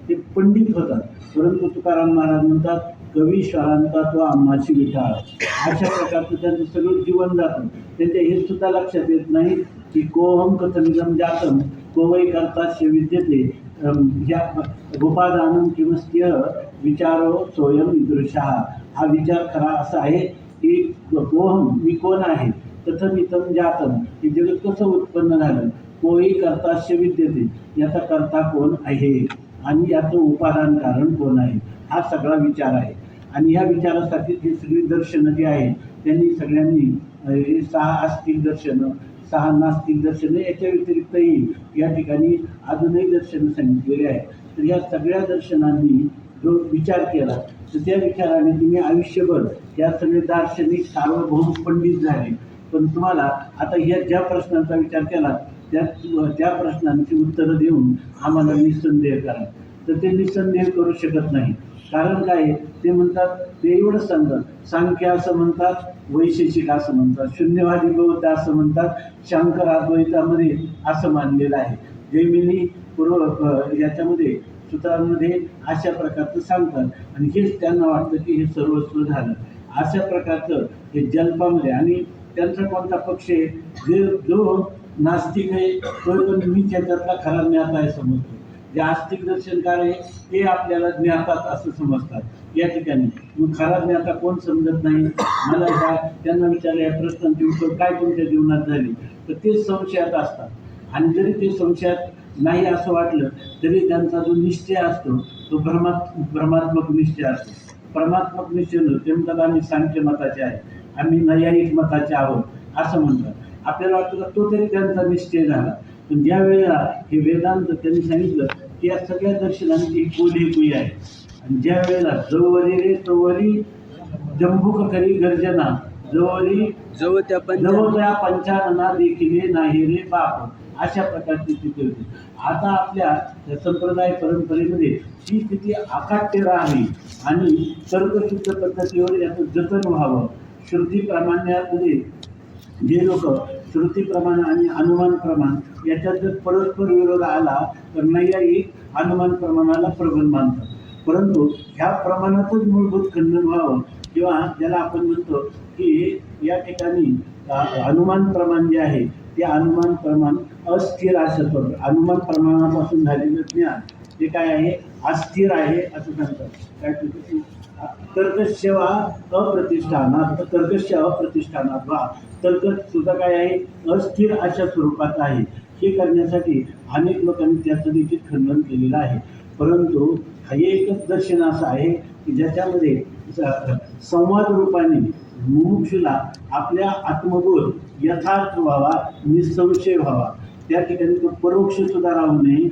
ते पंडित होतात. परंतु तुकाराम महाराज म्हणतात, कवी स्वरांचा तो आम्हाची विठाळ. अशा प्रकारचं त्यांचं सगळं जीवन जातं. त्यांच्या हे सुद्धा लक्षात येत नाही की कोहम कथमिदम जातम कोवै कर्तास्य विद्यते ह्या गोपादानम किमस्त्य विचारो सोयम ईदृशः. हा विचार खरा असा आहे की कोहम मी कोण आहे, कथमिदम जातम हे जगत कसं उत्पन्न झालं, कोई कर्तास्य विद्यते याचा कर्ता कोण आहे आणि याचं उपादान कारण कोण आहे, हा सगळा विचार आहे. आणि या विचारासाठी जी सगळी दर्शनं जी आहेत त्यांनी सगळ्यांनी 6 आस्तिक दर्शनं, 6 नास्तिक दर्शनं, याच्या व्यतिरिक्तही या ठिकाणी अजूनही दर्शनं सांगितलेली आहेत. तर या सगळ्या दर्शनांनी जो विचार केला, तर त्या विचाराने तुम्ही आयुष्यभर या सगळे दार्शनिक सार्वभौम पंडित झाले. पण तुम्हाला आता ह्या ज्या प्रश्नांचा विचार केला त्या प्रश्नांची उत्तरं देऊन आम्हाला निस्संदेह करा, तर ते निस्संदेह करू शकत नाही. कारण काय, ते म्हणतात, ते एवढं सांगतात, सांख्य असं म्हणतात, वैशेषिक असं म्हणतात, शून्यवादी बौद्ध असं म्हणतात, शंकर अद्वैतामध्ये असं मानलेलं आहे, जैमिनी पूर्व याच्यामध्ये सूत्रांमध्ये अशा प्रकारचं सांगतात आणि हेच त्यांना वाटतं की हे सर्वस्व झालं. अशा प्रकारचं हे जल्पामध्ये आणि त्यांचा कोणता पक्ष आहे जो नास्तिक आहे तो मी त्याच्यातला खरा ज्ञाता आहे समजतो. जे आस्तिक दर्शनकार आहे ते आपल्याला ज्ञातात असं समजतात या ठिकाणी. मग खरा ज्ञाता कोण समजत नाही. मला त्यांना विचारलं या प्रश्नांची उत्तर काय तुमच्या जीवनात झाली तर ते संशयात असतात. आणि जरी ते संशयात नाही असं वाटलं तरी त्यांचा जो निश्चय असतो तो भ्रमात्मक निश्चय असतो. परमात्मक निश्चय ते म्हणतात आम्ही सांख्य मताचे आहे, आम्ही नैयायिक मताचे आहोत असं म्हणतात. आपल्याला वाटतं का तो तरी त्यांचा निश्चय झाला. पण ज्या वेळेला हे वेदांत त्यांनी सांगितलं की या सगळ्या दर्शनांची कोली आहे आणि ज्या वेळेला जवरी रे तवरी जंबुक करी गर्जना जवळ त्या पंचानना देखील नाही रे बाप अशा प्रकारची स्थिती होती. आता आपल्या संप्रदाय परंपरेमध्ये ही स्थिती अकाट्य राहावी आणि तर्कशुद्ध पद्धतीवर याचं जतन व्हावं. श्रुती प्रामाण्यामध्ये जे लोक श्रुती प्रमाण आणि अनुमान प्रमाण याच्यात जर परस्पर विरोध आला तर नैयायिक अनुमान प्रमाणाला प्रबल मानतात. परंतु ह्या प्रमाणातच मूलभूत खंडन व्हावं किंवा ज्याला आपण म्हणतो की या ठिकाणी अनुमान प्रमाण जे आहे ते अनुमान प्रमाण अस्थिर असं अनुमान प्रमाणापासून झालेलं ज्ञान ते काय आहे अस्थिर आहे असं सांगतात. काय तर्कस्य वा अप्रतिष्ठानात तर्कस्य अप्रतिष्ठानात वा तर्क सुद्धा काय आहे अस्थिर अशा स्वरूपात आहे. हे करण्यासाठी अनेक लोकांनी त्याचं देखील खंडन केलेलं आहे. परंतु हे एकच दर्शन असं आहे की ज्याच्यामध्ये संवाद रूपाने मुमुक्षूला आपल्या आत्मबोध यथार्थ व्हावा, निसंशय व्हावा. त्या ठिकाणी तो परोक्ष सुद्धा राहू नये,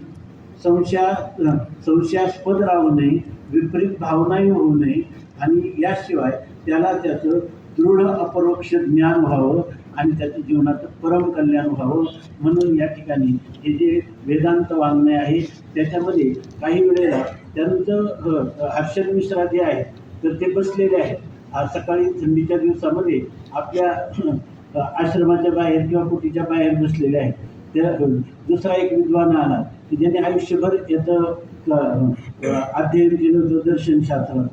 संशयास्पद राहू नये, विपरीत भावनाही होऊ नये आणि याशिवाय त्याला त्याचं दृढ अपरोक्ष ज्ञान व्हावं आणि त्याच्या जीवनाचं परम कल्याण व्हावं. म्हणून या ठिकाणी हे जे वेदांत वाङ्मय आहे त्याच्यामध्ये काही वेळेला त्यांचं हर्षद मिश्रा जे आहे तर ते बसलेले आहेत. आज सकाळी थंडीच्या दिवसामध्ये आपल्या आश्रमाच्या बाहेर किंवा कुटीच्या बाहेर बसलेले आहेत. त्या दुसरा एक विद्वान आला की ज्याने आयुष्यभर याचं अध्ययन केलं होतं दर्शनशास्त्राचं.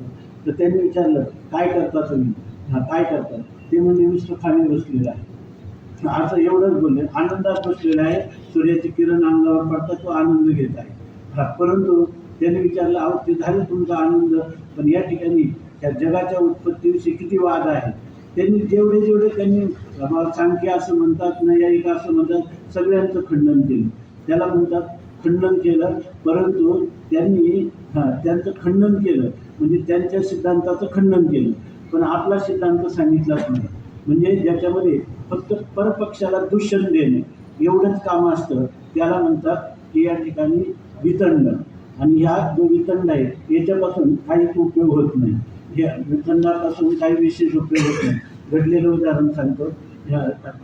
तर त्यांनी विचारलं काय करता तुम्ही, काय करता. ते म्हणजे नुसतं खाली बसलेलं आहे असं एवढंच बोलले. आनंदात बसलेला आहे, सूर्याची किरण अंगावर पडतात तो आनंद घेत आहे. परंतु त्यांनी विचारलं अहो ते झालं तुमचा आनंद पण या ठिकाणी त्या जगाच्या उत्पत्तीविषयी किती वाद आहे. त्यांनी जेवढे त्यांनी सांख्य असं म्हणतात नैयायिक असं म्हणतात सगळ्यांचं खंडन केलं. त्याला म्हणतात खंडन केलं. परंतु त्यांनी त्यांचं खंडन केलं म्हणजे त्यांच्या सिद्धांताचं खंडन केलं पण आपला सिद्धांत सांगितलाच नाही. म्हणजे ज्याच्यामध्ये फक्त परपक्षाला दूषण देणे एवढंच काम असतं त्याला म्हणतात की या ठिकाणी वितंड. आणि ह्या जो वितंड आहे याच्यापासून काहीच उपयोग होत नाही. या वितंडापासून काही विशेष उपयोग होत नाही. घडलेलं उदाहरण सांगतो.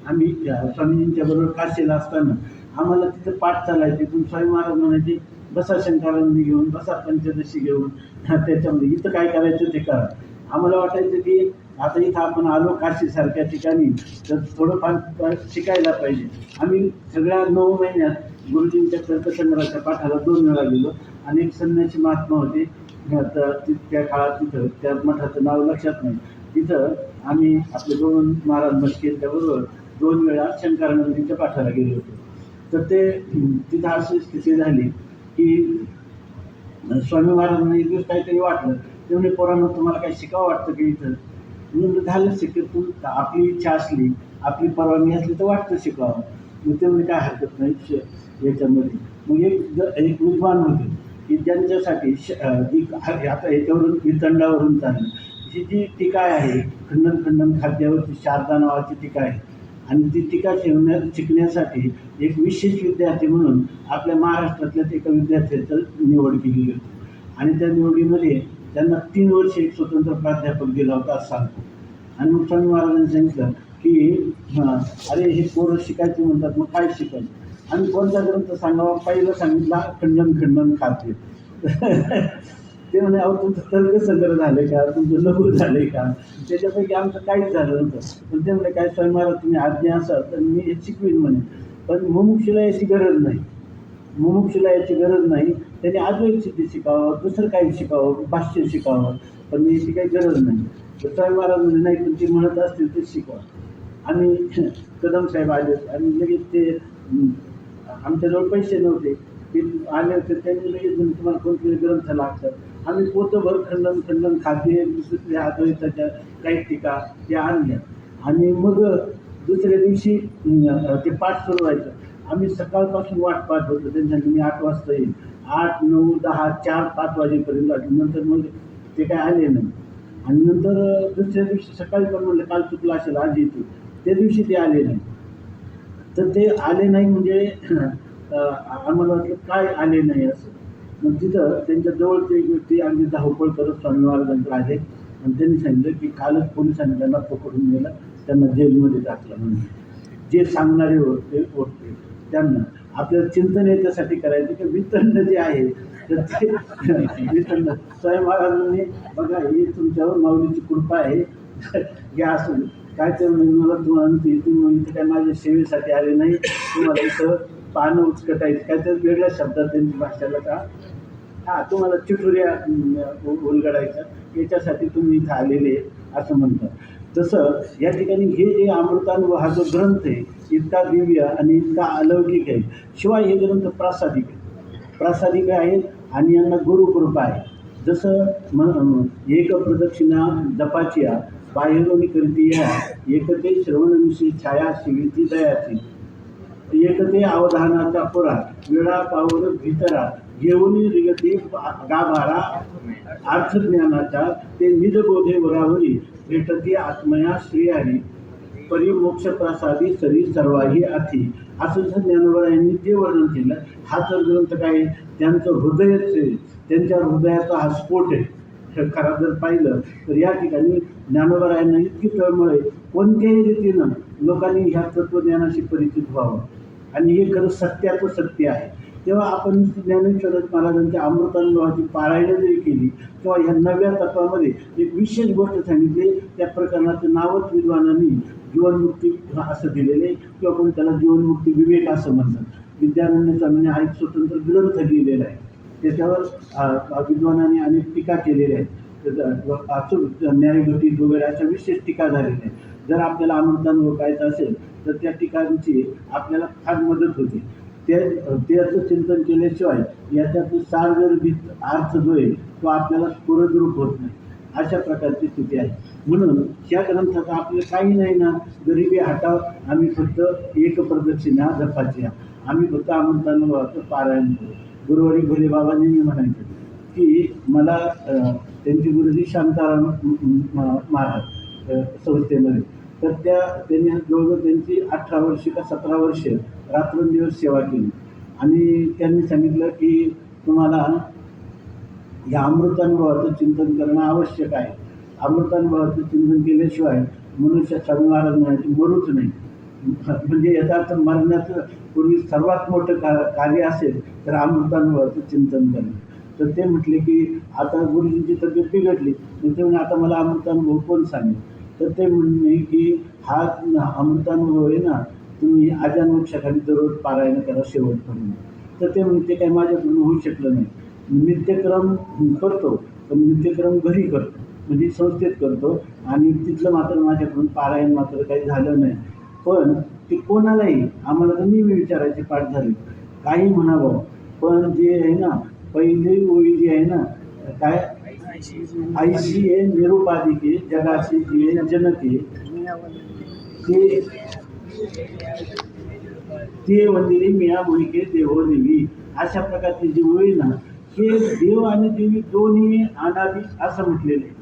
आम्ही स्वामीजींच्या बरोबर काशीला असताना आम्हाला तिथं पाठ चालायचे पण स्वामी महाराज म्हणायचे बसा शंकरानंदी घेऊन बसा पंचदशी घेऊन त्याच्यामध्ये इथं काय करायचं ते करा. आम्हाला वाटायचं की आता इथं आपण आलो काशीसारख्या ठिकाणी तर थोडंफार शिकायला पाहिजे. आम्ही सगळ्या 9 महिन्यात गुरुजींच्या तर्कसंग्रहाच्या पाठाला 2 वेळा गेलो. आणि एक संन्यासी महात्मा होते तर त्या काळात तिथं त्या मठाचं नाव लक्षात नाही. तिथं आम्ही आपले 2 महाराज मस्केंच्याबरोबर 2 वेळा शंकरानंदीच्या पाठाला गेलो होतो. तर ते तिथं अशी स्थिती झाली की स्वामी महाराजांना एक दिवस काहीतरी वाटलं ते म्हणजे पोरांना तुम्हाला काही शिकावं वाटतं की इथं म्हणून झालं शिकत आपली इच्छा असली आपली परवानगी असली तर वाटतं शिकावं. मग ते म्हणजे काय हरकत नाही याच्यामध्ये. मग एक विद्वान होते की ज्यांच्यासाठी आता याच्यावरून वितंडावरून चालली ही जी टीका आहे खंडन खाद्यावरची शारदा नावाची टीका आहे आणि ती टीका शिकण्यासाठी एक विशेष विद्यार्थी म्हणून आपल्या महाराष्ट्रातल्याच एका विद्यार्थ्याचं निवड केली होती. आणि त्या निवडीमध्ये त्यांना 3 वर्ष एक स्वतंत्र प्राध्यापक दिला होता असं सांगतो. आणि मग स्वामी महाराजांनी सांगितलं की अरे हे पोरं शिकायचं म्हणतात मग काय शिकायचं आणि कोणता ग्रंथ सांगावा. पहिलं सांगितला खंडन खाद्य. ते म्हणे अहो तुमचं तर्कसंग्रह झालं का तुमचं लघु झालं का त्याच्यापैकी आमचं काहीच झालं नव्हतं. पण ते म्हणे काय स्वामी महाराज तुम्ही आज्ञा असाल तर मी हे शिकवीन म्हणे. पण मुमुक्षूला याची गरज नाही. मुमुक्षूला याची गरज नाही. त्यांनी अद्वैत सिद्धी शिकावं, दुसरं काही शिकावं, भाष्य शिकावं, पण याची काही गरज नाही. तर स्वामी महाराज म्हणजे नाही, पण ते म्हणत असतील तेच शिकवा. आणि कदम साहेब आले आणि लगेच ते आमच्याजवळ पैसे नव्हते, ते आले होते, त्यांनी लगेच म्हणजे तुम्हाला कोणते ग्रंथ लागतात. आम्ही पोतभर खंडन खाते दुसऱ्या अद्वैताच्या काही टीका त्या आणल्या. आणि मग दुसऱ्या दिवशी ते पाठ सुरू व्हायचं. आम्ही सकाळपासून वाट पाहत होतो त्यांच्या, मी 8 वाजता येईल, 8, 9, 10, 4, 5 वाजेपर्यंत वाटलं. नंतर मग ते काय आले नाही. आणि नंतर दुसऱ्या दिवशी सकाळी पण म्हणलं काल चुकलं असेल आज येतो, त्या दिवशी ते आले नाही. तर ते आले नाही म्हणजे आम्हाला वाटलं काय आले नाही असं. मग तिथं त्यांच्या जवळचे एक व्यक्ती अगदी धावपळ करत स्वामी महाराजांकडे आले आणि त्यांनी सांगितलं की कालच पोलिसांनी त्यांना पकडून नेलं, त्यांना जेलमध्ये टाकलं. म्हणून जे सांगणारे होते त्यांना आपल्याला चिंतन याच्यासाठी करायचं की वितंड जे आहे तर ते वितंड स्वामी महाराजांनी बघा ही तुमच्यावर माऊलीची कृपा आहे या असं काय ते मला तुम्हाला तुम्ही इथं काय माझ्या सेवेसाठी आले नाही, तुम्हाला इथं पानं उचकटायचं काय तर वेगळ्या शब्दात त्यांची भाषेला का हां तुम्हाला चिठुऱ्या उलगडायच्या याच्यासाठी तुम्ही इथं आलेले असं म्हणतात. तसं या ठिकाणी हे जे अमृतानुभव हा जो ग्रंथ आहे इतका दिव्य आणि इतका अलौकिक आहे. शिवाय हे ग्रंथ प्रासादिक आहेत आणि यांना गुरुकृपा आहे. जसं एक प्रदक्षिणा जपाची बाहेरून करती या एकते श्रवणविषयी छाया शिविती दयाची एकते अवधानाचा पुरा वेळा पावर भितरा घेऊन रिगते गाभारा अर्थज्ञानाचा ते निजबोधे वरावरी भेटते आत्मया श्रेयारी परी मोक्ष प्रसादी सरी सर्वाही अति असं जर ज्ञानोबरायांनी ते वर्णन केलं. हा तर ग्रंथ काय त्यांचं हृदयच आहे, त्यांच्या हृदयाचा हा स्फोट आहे. खरा जर पाहिलं तर या ठिकाणी ज्ञानोबरायांना इतकी तळमळ आहे कोणत्याही रीतीनं लोकांनी ह्या तत्त्वज्ञानाशी परिचित व्हावं आणि हे खरं सत्याचं सत्य आहे. तेव्हा आपण ज्ञानेश्वर महाराजांच्या अमृतानुभवाची पारायण जरी केली किंवा ह्या नव्या तत्वामध्ये एक विशेष गोष्ट सांगितली, त्या प्रकरणाचं नावच विद्वानांनी जीवनमुक्ती असं दिलेलं आहे किंवा कोणी त्याला जीवनमुक्ती विवेक असं म्हणतात. विद्यारण्यचा म्हणजे हा एक स्वतंत्र ग्रंथ लिहिलेला आहे, त्याच्यावर विद्वानांनी अनेक टीका केलेल्या आहेत. अचूक न्यायघटित वगैरे अशा विशेष टीका झालेल्या आहेत. जर आपल्याला अमृतानुभव करायचा असेल तर त्या टीकांची आपल्याला फार मदत होते. त्याचं चिंतन केल्याशिवाय याच्यातून सारगर्भित अर्थ जो आहे तो आपल्याला स्फुरद्रूप होत नाही. अशा प्रकारची स्थिती आहे. म्हणून ह्या ग्रंथाचा आपलं काही नाही ना, गरिबी हटाव, आम्ही फक्त एक प्रदक्षिणा जपाची आम्ही फक्त अमृतानुभवाचं पारायण करू. गुरुवारी भोले बाबांनी मी म्हणायचं की मला त्यांचे गुरुजी शांताराम महाराज संस्थेमध्ये, तर त्यांनी जवळजवळ त्यांची 18 वर्ष का 17 वर्ष रात्रंदिवस सेवा केली आणि त्यांनी सांगितलं की तुम्हाला या अमृतानुभवाचं चिंतन करणं आवश्यक आहे. अमृतानुभवाचं चिंतन केल्याशिवाय मनुष्य स्वामी महाराज म्हणायचे मरूच नाही. म्हणजे याचा अर्थ मरण्याचं पूर्वी सर्वात मोठं कार्य असेल तर अमृतानुभवाचं चिंतन करणं. तर ते म्हटले की आता गुरुजींची तब्येत बिघडली, मग ते म्हणजे आता मला अमृतानुभव कोण सांगेल. तर ते म्हणणे की हा अमृतानुभव आहे ना, तुम्ही आजान वृक्षाखाली दररोज पारायण करा शेवटपर्यंत. तर ते म्हणते काही माझ्याकडून होऊ शकलं नाही. नित्यक्रम करतो पण नित्यक्रम घरी करतो म्हणजे संस्थेत करतो आणि तिथलं मात्र माझ्याकडून पारायण मात्र काही झालं नाही. पण ते कोणालाही आम्हाला तर नेहमी विचारायचे पाठ झाले काही म्हणावं, पण जे आहे ना पहिली ओळी जी आहे ना काय आईशी आहे निरुपाधिके जगाशी जी आहे जनके ते वंदिनी मिया मुळीके देहो देवी. अशा प्रकारची जी ओळी ना हे देव आणि देवी दोन्ही अनादी असं म्हटलेलं आहे.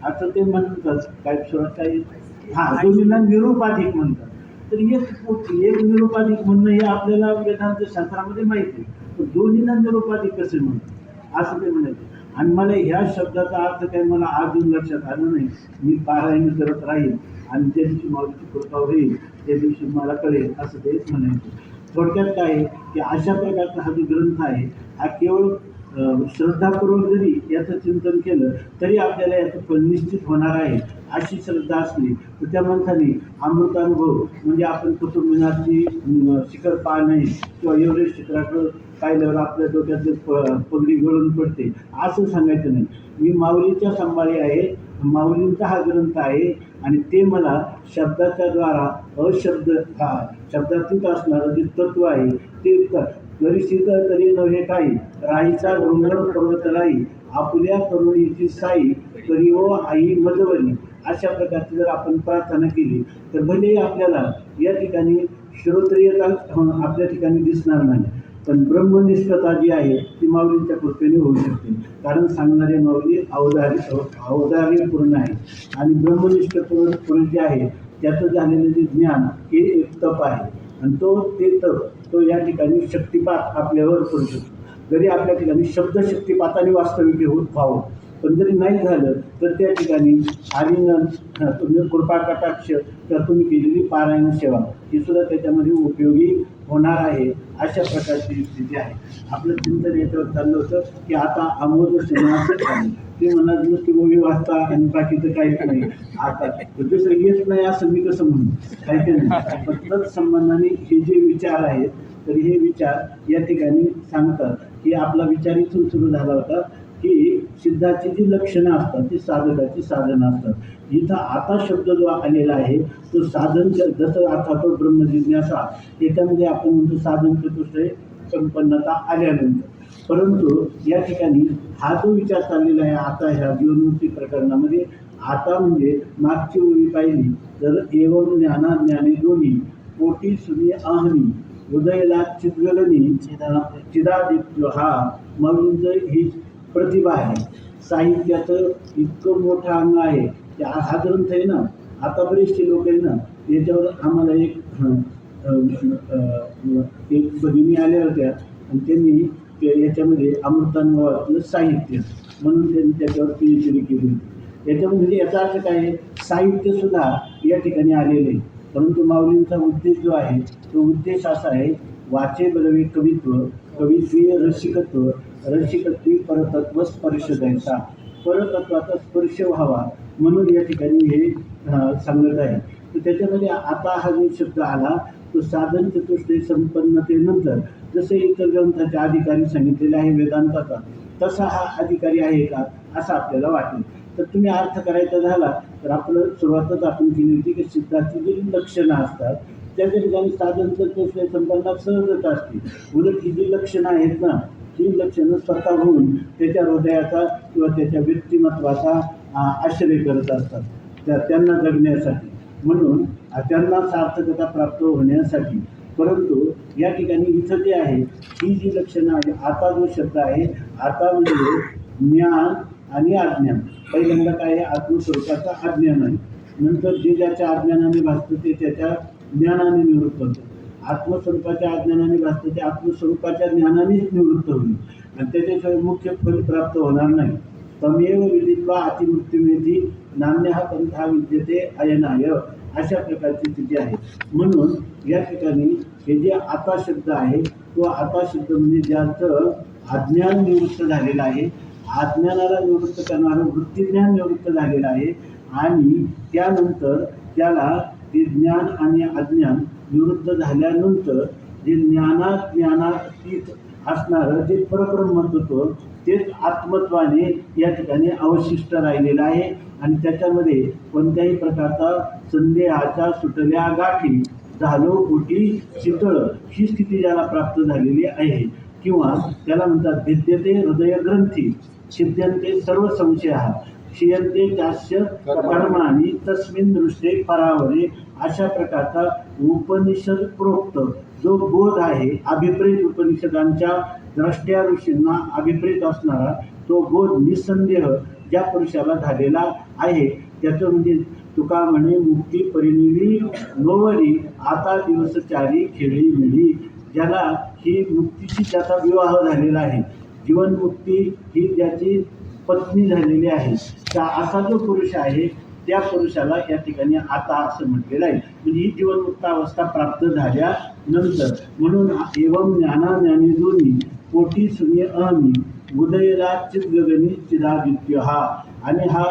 असं ते म्हणतात काय काही दोन्हीला निरुपाधिक म्हणतात. तर एक निरुपाधिक म्हणणं हे आपल्याला वेदांत शास्त्रामध्ये माहिती आहे, पण दोन्हीला निरुपाधिक कसे म्हणतात असं ते म्हणायचं. आणि मला ह्या शब्दाचा अर्थ काही मला अजून लक्षात आलं नाही. मी पारायण करत राहील आणि त्या दिवशी माऊलीची कृपा होईल त्या दिवशी मला कळेल असं ते म्हणायचं. थोडक्यात काय आहे की अशा प्रकारचा हा जो ग्रंथ आहे हा केवळ श्रद्धापूर्वक जरी याचं चिंतन केलं तरी आपल्याला याचं फल निश्चित होणार आहे अशी श्रद्धा असली तर त्या माणसाने अमृतानुभव म्हणजे आपण कुतुबमिनारची शिखर पाहणे किंवा एव्हरेस्ट शिखराकडं पाहिल्यावर आपल्या डोक्यातले पगडी गळून पडते असं सांगायचं नाही. मी माऊलीच्या सांभाळी आहे, माऊलींचा हा ग्रंथ आहे आणि ते मला शब्दाच्या द्वारा अशब्द हा शब्दातीत असणारं जे तत्व आहे ते गरिष्ठ तरी नव्हे काही राईचा डोंगर पर्वतलाई आपल्या करुणीची साई करी ओ आई मजवली अशा प्रकारची जर आपण प्रार्थना केली तर भलेही आपल्याला या ठिकाणी श्रोत्रियता आपल्या ठिकाणी दिसणार नाही, पण ब्रह्मनिष्ठता जी आहे ती माऊलींच्या कृपेने होऊ शकते. कारण सांगणारे माऊली अवधारीपूर्ण आहे आणि ब्रह्मनिष्ठ पुरुष जे आहे त्याचं झालेलं जे ज्ञान हे एक तप आहे आणि ते तप तो या ठिकाणी शक्तिपात आपल्यावर करू शकतो. जरी आपल्या ठिकाणी शब्दशक्तिपाताने वास्तविक होत व्हावं, पण जरी नाही झालं तर त्या ठिकाणी आलिंगन तुम्ही कृपा कटाक्ष तर तुम्ही केलेली पारायण सेवा ही सुद्धा त्याच्यामध्ये उपयोगी होणार आहे. अशा प्रकारची स्थिती आहे. आपलं चिंतन याच्यावर चाललं होतं की आता अमोल सेनाचं आहे ते म्हणत नुसती गोळी वाचता आणि बाकीचं काहीच नाही. आता दुसरं येत नाही असं मी कसं म्हणू, काही नाही. पण तत्संबंधाने हे जे विचार आहेत तर हे विचार या ठिकाणी सांगतात की आपला विचार इथून सुरू झाला होता की सिद्धाची जी लक्षणं असतात ती साधकाची साधनं असतात. इथं आता शब्द जो आलेला आहे तो साधन जसं आता तो ब्रह्मजिज्ञासा याच्यामध्ये आपण म्हणतो साधन चतुष्टय संपन्नता आल्यानंतर, परंतु या ठिकाणी हा जो विचार चाललेला आहे आता ह्या जीवनमुक्ती प्रकरणामध्ये आता म्हणजे मागची ओळी पाहिली तर एवं ज्ञाना ज्ञाने दोन्ही पोटी सुनी आहनी उदयला चिद्गलनी चिदादित्य हा माऊलींचं ही प्रतिभा आहे. साहित्याचं इतकं मोठं अंग आहे की हा ग्रंथ आहे ना, आता बरेचसे लोक आहे ना याच्यावर आम्हाला एक भगिनी आल्या होत्या आणि त्यांनी याच्यामध्ये अमृतानुभवातलं साहित्य म्हणून त्यांनी त्याच्यावर PhD केली होती. याच्यामध्ये याचा अर्थ काय आहे, साहित्यसुद्धा या ठिकाणी आलेलं आहे. परंतु माऊलींचा उद्देश जो आहे तो उद्देश असा आहे, वाचे बलवे कवित्व, कवित्वीय रसिकत्व, रसिकत्वी परतत्व स्पर्श द्यायचा, परतत्वाचा स्पर्श व्हावा म्हणून या ठिकाणी हे सांगत आहे. तर त्याच्यामध्ये आता हा जो शब्द आला तो साधन चतुष्टय संपन्नतेनंतर जसे इतर ग्रंथाचे अधिकारी सांगितलेले आहे वेदांताचा तसा हा अधिकारी आहे का असं आपल्याला वाटेल. तर तुम्ही अर्थ करायचा झाला तर आपलं सुरुवातच आपण केली होती की सिद्धाची जी लक्षणं असतात त्याच्या ठिकाणी साधन चतुष्टय संपन्नात सहजच असते. उलट ही जी लक्षणं आहेत ना ही लक्षणं स्वतःहून त्याच्या हृदयाचा किंवा त्याच्या व्यक्तिमत्वाचा आश्रय करत असतात त्यांना जगण्यासाठी, म्हणून त्यांना सार्थकता प्राप्त होण्यासाठी. परंतु या ठिकाणी इथं जे आहे ही जी लक्षणं आहे आता जो शब्द आहे आता म्हणजे ज्ञान आणि अज्ञान. पहिल्यांदा काय आहे आत्मस्वरूपाचं अज्ञान आहे, नंतर जे ज्याच्या अज्ञानाने भासतं ते त्याच्या ज्ञानाने निवृत्त होतं. आत्मस्वरूपाच्या अज्ञानाने भासतं ते आत्मस्वरूपाच्या ज्ञानानेच निवृत्त होईल आणि त्याच्याशिवाय मुख्य फल प्राप्त होणार नाही. तमेव विदित्वा अतिमृत्युमेधी नान्यः पंथा विद्यते अयनाय अशा प्रकारची स्थिती आहे. म्हणून या ठिकाणी हे जे आता शब्द आहे तो आता शब्द म्हणजे ज्याचं अज्ञान निवृत्त झालेलं आहे, अज्ञानाला निवृत्त करणारं वृत्तीज्ञान निवृत्त झालेलं आहे आणि त्यानंतर त्याला ते ज्ञान आणि अज्ञान निवृत्त झाल्यानंतर जे ज्ञानातीत असणारं जे परब्रह्मत्व तेच आत्मत्वाने या ठिकाणी अवशिष्ट राहिलेलं आहे आणि त्याच्यामध्ये कोणत्याही प्रकारचा संदेहाच्या सुटल्या गाठी झालो पोटी शीतळ ही स्थिती ज्याला प्राप्त झालेली आहे किंवा त्याला म्हणतात भिद्यते हृदय ग्रंथी छिद्यन्ते सर्व संशय क्षीयन्ते चास्य कर्माणि तस्मिन् दृष्टे परावरे अशा प्रकारचा उपनिषद प्रोक्त जो बोध आहे अभिप्रेत उपनिषदांच्या द्रष्ट्या ऋषींना अभिप्रेत असणारा तो बोध निसंदेह ज्या पुरुषाला झालेला आहे त्याचं म्हणजे तुका म्हणे मुक्ती परिनिली नोवरी आता दिवसचारी खेळी मिळी. ज्याला ही मुक्तीची त्याचा विवाह झालेला आहे, जीवनमुक्ती ही ज्याची पत्नी झालेली आहे त्या असा जो पुरुष आहे त्या पुरुषाला या ठिकाणी आता असं म्हटलेलं आहे. म्हणजे ही जीवनमुक्त अवस्था प्राप्त झाल्यानंतर म्हणून एवं ज्ञाना ज्ञानी दोन्ही पोटी सुनी अहमी उदयरा चिद्गगनी चिदादित्य हा, आणि हा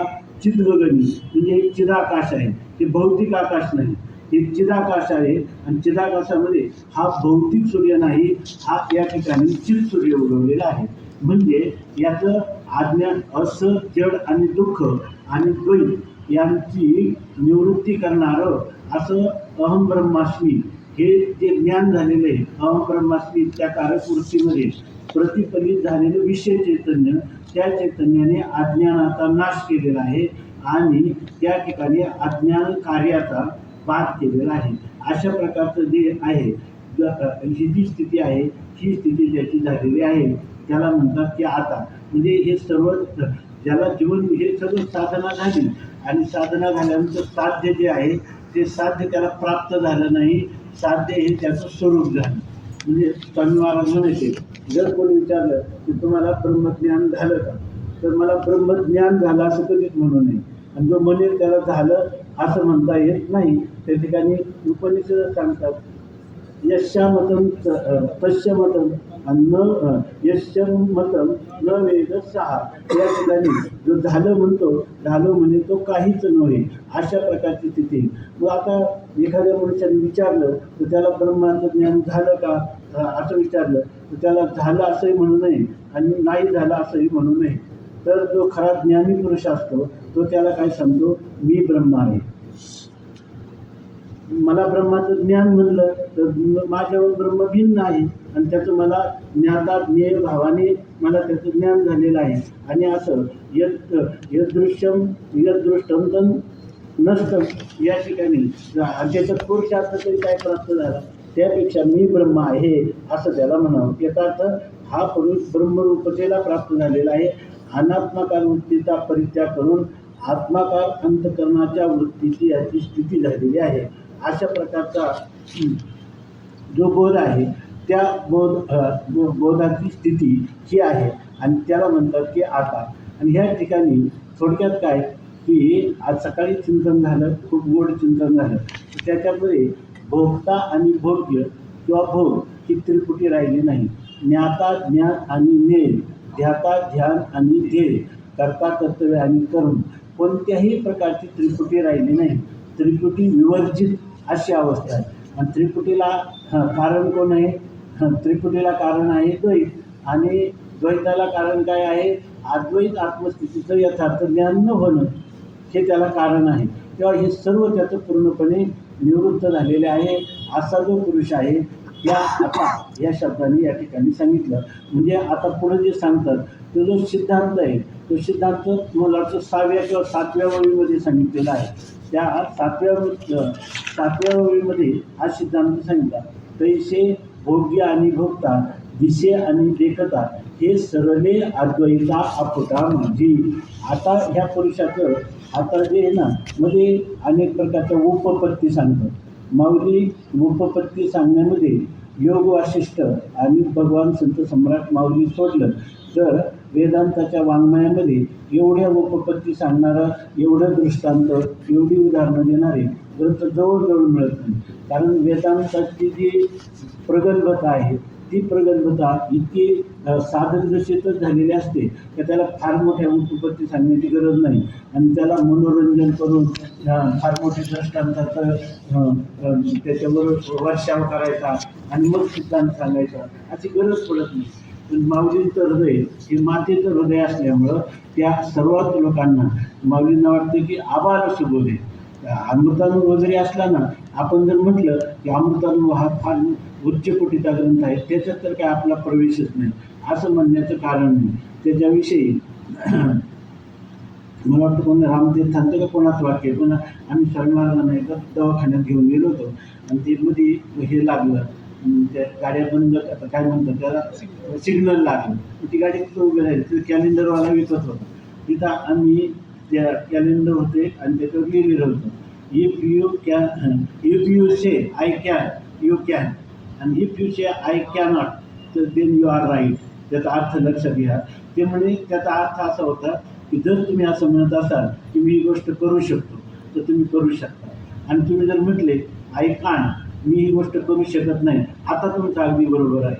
चिद्गगनी म्हणजे एक चिदाकाश आहे, हे भौतिक आकाश नाही, हे चिदाकाश आहे. आणि चिदाकाशामध्ये हा भौतिक सूर्य नाही, हा या ठिकाणी चिद सूर्य उगवलेला आहे. म्हणजे याचं अज्ञान, असं जड आणि दुःख आणि द्वैत यांची निवृत्ती करणारं असं अहम ब्रह्मास्मी हे जे ज्ञान झालेलं आहे, अहम ब्रह्मास्मी त्या कारकवृत्तीमध्ये प्रतिफलित झालेलं विषय चैतन्य, त्या चैतन्याने अज्ञानाचा नाश केलेला आहे आणि त्या ठिकाणी अज्ञान कार्याचा पाठ केलेला आहे. अशा प्रकारचं जे आहे, ही जी स्थिती आहे, ही स्थिती ज्याची झालेली आहे त्याला म्हणतात की आता, म्हणजे हे सर्व ज्याला जीवन, हे सर्व साधना झाली आणि साधना झाल्यानंतर साध्य जे आहे ते साध्य त्याला प्राप्त झालं नाही, साध्य हे त्याचं स्वरूप झालं. म्हणजे स्वामी महाराज म्हणायचे, जर कोणी विचारलं की तुम्हाला ब्रह्मज्ञान झालं का, तर मला ब्रह्मज्ञान झालं असं कधीच म्हणू नये, आणि जो म्हणेल त्याला झालं असं म्हणता येत नाही. त्या ठिकाणी उपनिषद सांगतात, यश्यामतं तस्यमतं न यश्यमतं न वेद सहा, या ठिकाणी जो झालं म्हणतो, झालं म्हणे तो काहीच नव्हे, अशा प्रकारची स्थिती. मग आता एखाद्या मनुष्याने विचारलं तर त्याला ब्रह्माचं ज्ञान झालं का असं विचारलं तर त्याला झालं असंही म्हणू नये आणि नाही झालं असंही म्हणू नये. तर जो खरा ज्ञानी पुरुष असतो तो त्याला काय सांगतो, मी ब्रह्म आहे. मला ब्रह्माचं ज्ञान म्हणलं तर माझ्यावर ब्रह्म भिन्न आहे आणि त्याचं मला ज्ञाता ज्ञेय भावाने मला त्याचं ज्ञान झालेलं आहे. आणि असं यदृश्यम यदृष्टम तन नष्टम, या ठिकाणी त्याच्यात पुरुषार्थ तरी काय प्राप्त झाला, त्यापेक्षा मी ब्रह्म आहे असं त्याला म्हणावं. याचा अर्थ हा पुरुष ब्रह्मरूपतेला प्राप्त झालेला आहे. अनात्मकार वृत्तीचा परित्याग करून आत्माकार अंतकरणाच्या वृत्तीची याची स्थिती झालेली आहे. अशा प्रकारचा जो बोध आहे त्या बोधाची स्थिती ही आहे आणि त्याला म्हणतात की आता. आणि ह्या ठिकाणी थोडक्यात काय की आज सकाळी चिंतन झालं, खूप गोड चिंतन झालं, त्याच्यामध्ये भोगता आणि भोग्य किंवा भोग ही त्रिपुटी राहिली नाही. ज्ञाता ज्ञान आणि ज्ञेय, ध्याता ध्यान आणि ध्येय, कर्ता कर्तव्य आणि कर्म, कोणत्याही प्रकारची त्रिपुटी राहिली नाही. त्रिपुटी विवर्जित अशी अवस्था आहे. आणि त्रिपुटीला कारण कोण आहे, त्रिपुटीला कारण आहे द्वैत, आणि द्वैताला कारण काय आहे, अद्वैत आत्मस्थितीचं यथार्थ ज्ञान न होणं, हे त्याला कारण आहे. तेव्हा हे सर्व त्याचं पूर्णपणे निवृत्त झालेले आहे. असा जो पुरुष आहे या आता या शब्दाने या ठिकाणी सांगितलं. म्हणजे आता पुढे जे सांगतात तो जो सिद्धांत आहे, तो सिद्धांत मला वाटतं 6व्या किंवा 7व्या ओळीमध्ये सांगितलेला आहे. त्या 7व्या ओळीमध्ये हा सिद्धांत सांगितला, तैसे भोग्य आणि भोगता, दिसे आणि देखता, हे सरले अद्वैता अपुटा माझी. आता ह्या पुरुषाचं आता जे आहे ना, मध्ये अनेक प्रकारच्या उपपत्ती सांगतात. माऊली उपपत्ती सांगण्यामध्ये योग वासिष्ठ आणि भगवान संत सम्राट माऊली सोडलं तर वेदांताच्या वाङ्मयामध्ये एवढ्या उपपत्ती सांगणारं, एवढं दृष्टांत, एवढी उदाहरणं देणारे ग्रंथ जवळजवळ मिळत नाही. कारण वेदांताची जी प्रगल्भता आहे ती प्रगल्भता इतकी साधनदशेतच झालेली असते की त्याला फार मोठ्या उपपत्ती सांगण्याची गरज नाही. आणि त्याला मनोरंजन करून फार मोठे दृष्टांताचं त्याच्यावर वर्षाव करायचा आणि मग सिद्धांत सांगायचा अशी गरज पडत नाही. पण माऊलींचं हृदय हे मातेचं हृदय असल्यामुळं त्या सर्वात लोकांना, माऊलींना वाटतं की आबाल सुबोधे. अमृतानुभव जरी असला ना, आपण जर म्हटलं की अमृतानुभव हा फार उच्च कोटीचा ग्रंथ आहे, त्याच्यात तर काय आपला प्रवेशच नाही असं म्हणण्याचं कारण नाही. त्याच्याविषयी मला वाटतं कोण रामतीर्थांचं का कोणाचं वाक्य, पण आम्ही स्वामी महाराजांना एकदा दवाखान्यात घेऊन गेलो होतो आणि ते मध्ये हे लागलं, त्या गाड्या बंद, आता काय म्हणतात त्याला, सिग्नल लागलं. ती गाडी तिथं उभी राहिली, तिथं कॅलेंडरवाला विकत होता. तिथं आम्ही त्या कॅलेंडर होते आणि त्याच्यावर लिहिलेलं होतं, if you say I can you can, आणि if you say I cannot तर देन यू आर राईट. त्याचा अर्थ लक्षात घ्या. ते म्हणे त्याचा अर्थ असा होता की जर तुम्ही असं म्हणत असाल की मी ही गोष्ट करू शकतो तर तुम्ही करू शकता, आणि तुम्ही जर म्हटले आय कान, मी ही गोष्ट करू शकत नाही, आता तुमचं अगदी बरोबर आहे,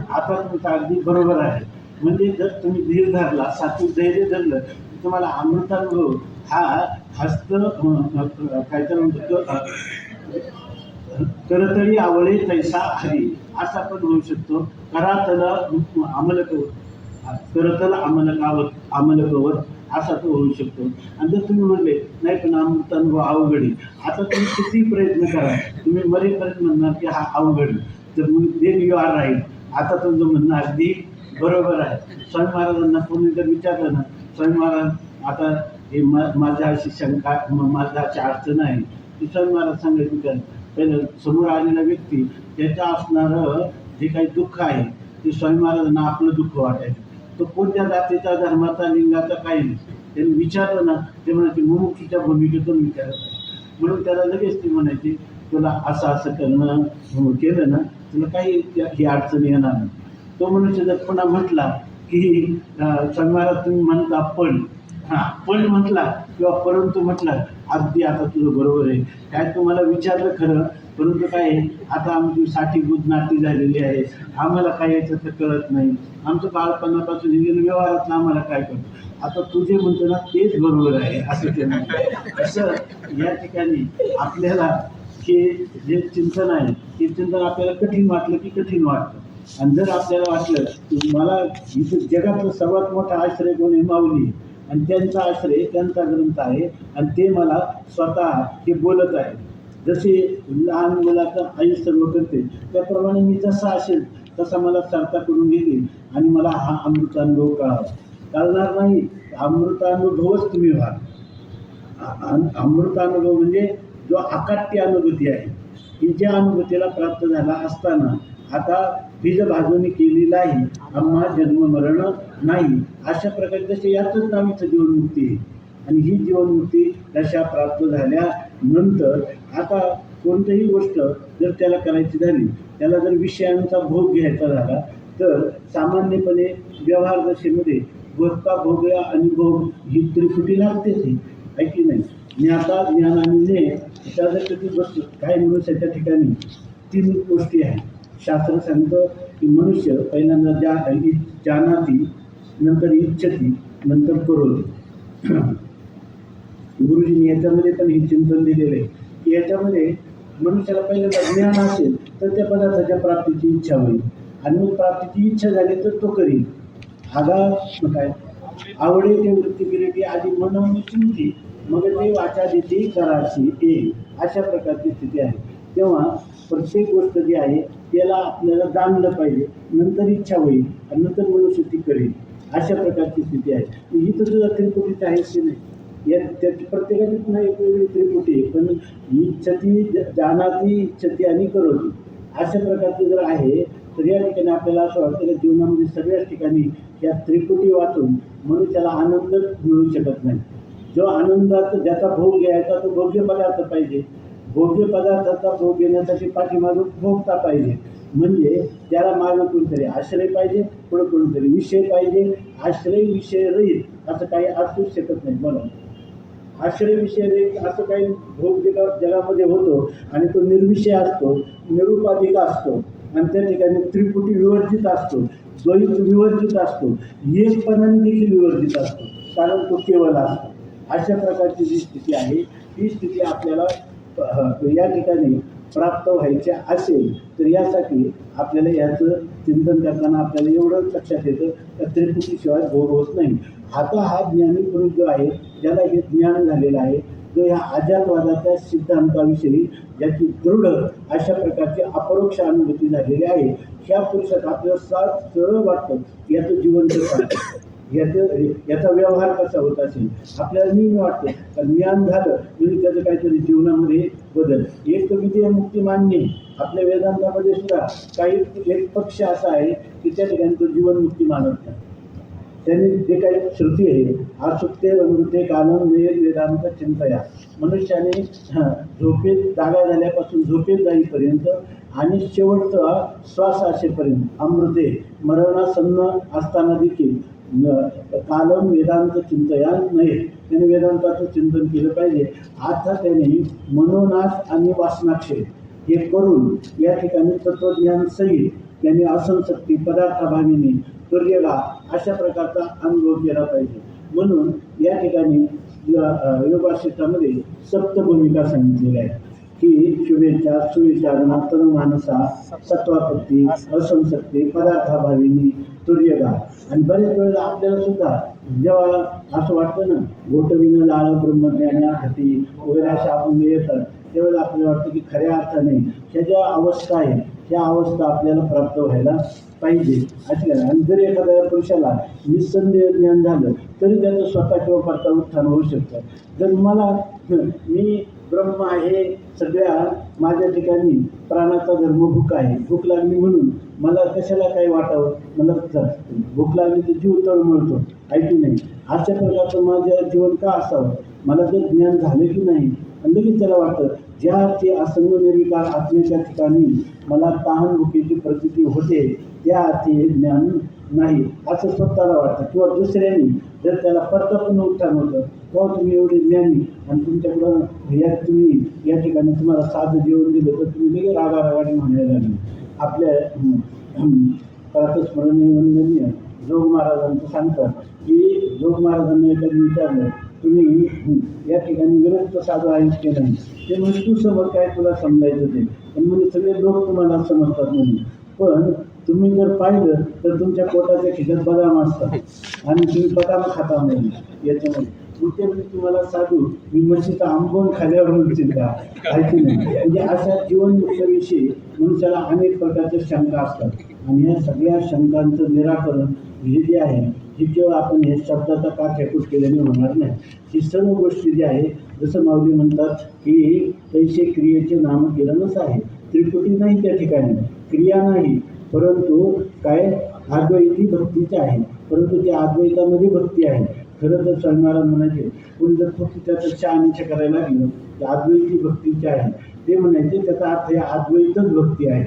आता तुमचं अगदी बरोबर आहे. म्हणजे जर तुम्ही धीर धरला, सात्विक धैर्य धरलं, तर तुम्हाला अमृतानुभव हा हस्त काय तर म्हणतो करतळी आवळे तैसा हरी असा पण होऊ शकतो. करातल करतल अमलकवत असा तो होऊ शकतो. आणि जर तुम्ही म्हणले नाही पण अमृतानुभव अवघडी, आता तुम्ही किती प्रयत्न करा, तुम्ही मरेपर्यंत म्हणणार की हा अवघड, तर मग देन यू आर राईट. आता तुमचं म्हणणं अगदी बरोबर आहे. स्वामी महाराजांना कोणी जर विचारलं ना, स्वामी महाराज आता हे माझ्या अशी शंका, माझ्या अशी अडचण आहे, ती स्वामी महाराज सांगायची का पहिलं समोर आलेला व्यक्ती त्याचं असणारं जे काही दुःख आहे ते स्वामी महाराजांना आपलं दुःख वाटायचं. तो कोणत्या जातीचा, धर्माचा, लिंगाचा काही नाही. त्यांनी विचारलं ना, ते म्हणायचे मुमुक्षूच्या भूमिकेतून विचारत आहे. म्हणून त्याला लगेच ते म्हणायचे तुला असं करणं केलं ना तुला काही ही अडचण येणार नाही. तो मनुष्य जर पुन्हा म्हटला की स्वामी महाराज तुम्ही म्हणता पण म्हटला किंवा परंतु म्हटला, अगदी आता तुझं बरोबर आहे, काय तुम्हाला विचारलं खरं, परंतु काय आहे आता आमची 60 गुज नाती झालेली आहे, आम्हाला काय याचं तर कळत नाही, आमचं बाळपणापासून गेलं व्यवहारातलं आम्हाला काय कळतं, आता तुझे म्हणतो ना तेच बरोबर आहे असं ते म्हणतात. असं या ठिकाणी आपल्याला हे जे चिंतन आहे ते चिंतन आपल्याला कठीण वाटलं की कठीण वाटतं. आणि जर आपल्याला वाटलं की मला इथं जगातलं सर्वात मोठा आश्रय कोण आहे, माऊली, आणि त्यांचा आश्रय त्यांचा ग्रंथ आहे आणि ते मला स्वतः हे बोलत आहे. जसे लहान मुलाचं आई सर्व करते त्याप्रमाणे मी जसा असेल तसा मला सार्था करून घेतील आणि मला हा अमृतानुभव कळणार नाही. अमृतानुभवच तुम्ही व्हा. अमृतानुभव म्हणजे जो अकाट्य अनुभूती आहे, की ज्या अनुभूतीला प्राप्त झाला असताना आता बीज भाजवणी केलेलाही आम्हा जन्म मरण नाही, अशा प्रकारे जसे याचंच नावीचं जीवनमुक्ती आहे. आणि ही जीवनमुक्ती दशा प्राप्त झाल्यानंतर आता कोणतीही गोष्ट जर त्याला करायची झाली, त्याला जर विषयांचा भोग घ्यायचा झाला तर सामान्यपणे व्यवहार दशेमध्ये भोगता भोग आणि भोग ही त्रिपुटी लागतेच आहे की नाही. ज्ञाता ज्ञान आणि ने त्या जर कधी गोष्ट काही मनुष्याच्या ठिकाणी 3 गोष्टी आहेत. शास्त्र सांगतं की मनुष्य पहिल्यांदा जानाती, नंतर इच्छती, नंतर करोती. गुरुजींनी याच्यामध्ये पण हे चिंतन दिलेलं आहे की याच्यामध्ये मनुष्याला पहिल्यांदा ज्ञान असेल तर त्या पदार्थाच्या प्राप्तीची इच्छा होईल आणि मग प्राप्तीची इच्छा झाली तर तो करील. आगा काय आवडे ते वृत्ती केली आधी मनवून चिंती मग ते वाचा देते कराची येईल, अशा प्रकारची स्थिती आहे. तेव्हा प्रत्येक गोष्ट जी आहे त्याला आपल्याला जाणलं पाहिजे, नंतर इच्छा होईल आणि नंतर मनुष्य ती करेल, अशा प्रकारची स्थिती आहे. ही तर सुद्धा त्रिपुटीच आहे की नाही, या त्याची प्रत्येकाचीच नाही वेगवेगळी त्रिपुटी आहे, पण इच्छती जानाती इच्छती आणि करोती अशा प्रकारचे जर आहे तर या ठिकाणी आपल्याला असं वाटतं की जीवनामध्ये सगळ्याच ठिकाणी या त्रिपुटी वाचून मनुष्याला आनंद मिळू शकत नाही. जो आनंदात ज्याचा भोग घ्यायचा तो भोग्य पदार्थ पाहिजे, भोग्य पदार्थाचा भोग घेण्यासाठी पाठीमागून भोगता पाहिजे, म्हणजे त्याला मागं कोणतरी आश्रय पाहिजे, पुढे कोणतरी विषय पाहिजे. आश्रय विषय रहित असं काही असूच शकत नाही. म्हणून आश्रय विषय रहित असं काही भोग जगामध्ये होतो आणि तो निर्विषय असतो, निरुपाधिक असतो आणि त्या ठिकाणी त्रिपुटी विवर्जित असतो, द्वैत विवर्जित असतो, एकपणाने देखील विवर्जित असतो, कारण तो केवळ असतो. अशा प्रकारची जी स्थिती आहे ही स्थिती आपल्याला या ठिकाणी प्राप्त व्हायच्या असेल तर यासाठी आपल्याला याचं चिंतन करताना आपल्याला एवढं लक्षात येतं तर त्रिपुटीशिवाय भोग होत नाही. आता हा ज्ञानी पुरुष जो आहे ज्याला हे ज्ञान झालेलं आहे, जो ह्या अजातवादाच्या सिद्धांताविषयी ज्याची दृढ अशा प्रकारची अपरोक्ष अनुभूती झालेली आहे, ह्या पुरुषात आपल्याला सरळ वाटतं याचं जीवन कसं आहे, याचा व्यवहार कसा होत असेल. आपल्याला नेहमी वाटतं का ज्ञान झालं म्हणजे त्याचं काहीतरी जीवनामध्ये बदल. एक विधेय मुक्ती मान्य आपल्या वेदांतामध्ये सुद्धा काही एक पक्ष असा आहे की त्या ठिकाणी तो जीवनमुक्ती मानत नाही. त्यांनी जे काही श्रुती आहे आसुक्ते अमृते कानन वेदांत चिंतया, मनुष्याने झोपेत जागा झाल्यापासून झोपेत जाईपर्यंत आणि शेवटचा श्वास असेपर्यंत अमृते मरणासन्न असताना देखील कालम वेदांत चिंतयान नये, त्याने वेदांताचं चिंतन केलं पाहिजे. आता त्याने मनोनाश आणि वासनाक्षय हे करून या ठिकाणी तत्वज्ञान सहित त्यांनी असंशक्ती पदार्थाभाविनी तुर्यगा अशा प्रकारचा अनुभव केला पाहिजे. म्हणून या ठिकाणी योगाक्षेत्रामध्ये सप्त भूमिका सांगितलेल्या आहेत की शुभेच्छा, सुविचारणा, तनुमानसा, सत्वापत्ती, असंसक्ती, पदार्थाभाविनी, तुर्यगा. आणि बरेच वेळेला आपल्याला सुद्धा जेव्हा असं वाटतं ना, गोटविनं लाळ ब्रह्मज्ञाना हाती वगैरे अशा आपण येतात, त्यावेळेला आपल्याला वाटतं की खऱ्या अर्थाने ह्या ज्या अवस्था आहेत त्या अवस्था आपल्याला प्राप्त व्हायला पाहिजे अशी. आणि जर एखाद्या पुरुषाला निस्संदेह ज्ञान झालं तरी त्याचं स्वतः किंवा करता उत्थान होऊ शकतं. जर मला मी ब्रह्म आहे, सगळ्या माझ्या ठिकाणी प्राणाचा धर्म भूक आहे, भूक लागली म्हणून मला कशाला काही वाटावं, मला भूक लागली तर जीव तळमळतो आहे की नाही, अशा प्रकारचं माझं जीवन का असावं. मला जर ज्ञान झालं की नाही आणि लगेच त्याला वाटतं ज्या ते असंग निर्विकार आत्म्याच्या ठिकाणी मला तहान भुकेची प्रतीती होते त्या ते ज्ञान नाही असं स्वतःला वाटतं. किंवा दुसऱ्यांनी जर त्याला परतपूर्ण उत्थान होतं, तेव्हा तुम्ही एवढे ज्ञानी आणि तुमच्याकडं तुम्ही या ठिकाणी तुम्हाला साधं जेवण दिलं तर तुम्ही लगेच रागारागाने म्हणायला लागले. आपल्या प्रातस्मरणीय वंदनीय जोग महाराजांचं सांगतात की जोग महाराजांनी एखादं विचारलं तुम्ही या ठिकाणी विरक्त साधू आहेस की नाही, ते म्हणजे तू समोर काय तुला समजायचं ते, पण म्हणजे सगळे लोक तुम्हाला समजतात म्हणून. पण तुम्ही जर पाहिलं तर तुमच्या पोटाच्या खिशात बदाम असतात आणि तुम्ही बदाम खाता नाही याच्यामध्ये. मग ते म्हणजे तुम्हाला साधू मी म्हशीचा आंबवून खाल्यावर म्हणतील का, ऐकू नाही. म्हणजे अशा जीवनमुक्ताविषयी मनुष्याला अनेक प्रकारच्या शंका असतात आणि या सगळ्या शंकांचं निराकरण हे जे आहे हे केवळ आपण हे शब्दाचा का खेकूट केल्याने होणार नाही. ही सर्व गोष्टी जी आहे जसं माऊली म्हणतात की तैसे क्रियेचे नामकिरणच आहे. त्रिपुटी नाही त्या ठिकाणी, क्रिया नाही, परंतु काय अद्वैती भक्तीचे आहे. परंतु त्या अद्वैतामध्ये भक्ती आहे. खरं तर स्वामी महाराज म्हणायचे कोणी जर फक्त त्याचं शहानिशा करायला लागलं तर अद्वैती भक्तीचे आहे ते म्हणायचे, त्याचा अर्थ हे अद्वैतच भक्ती आहे.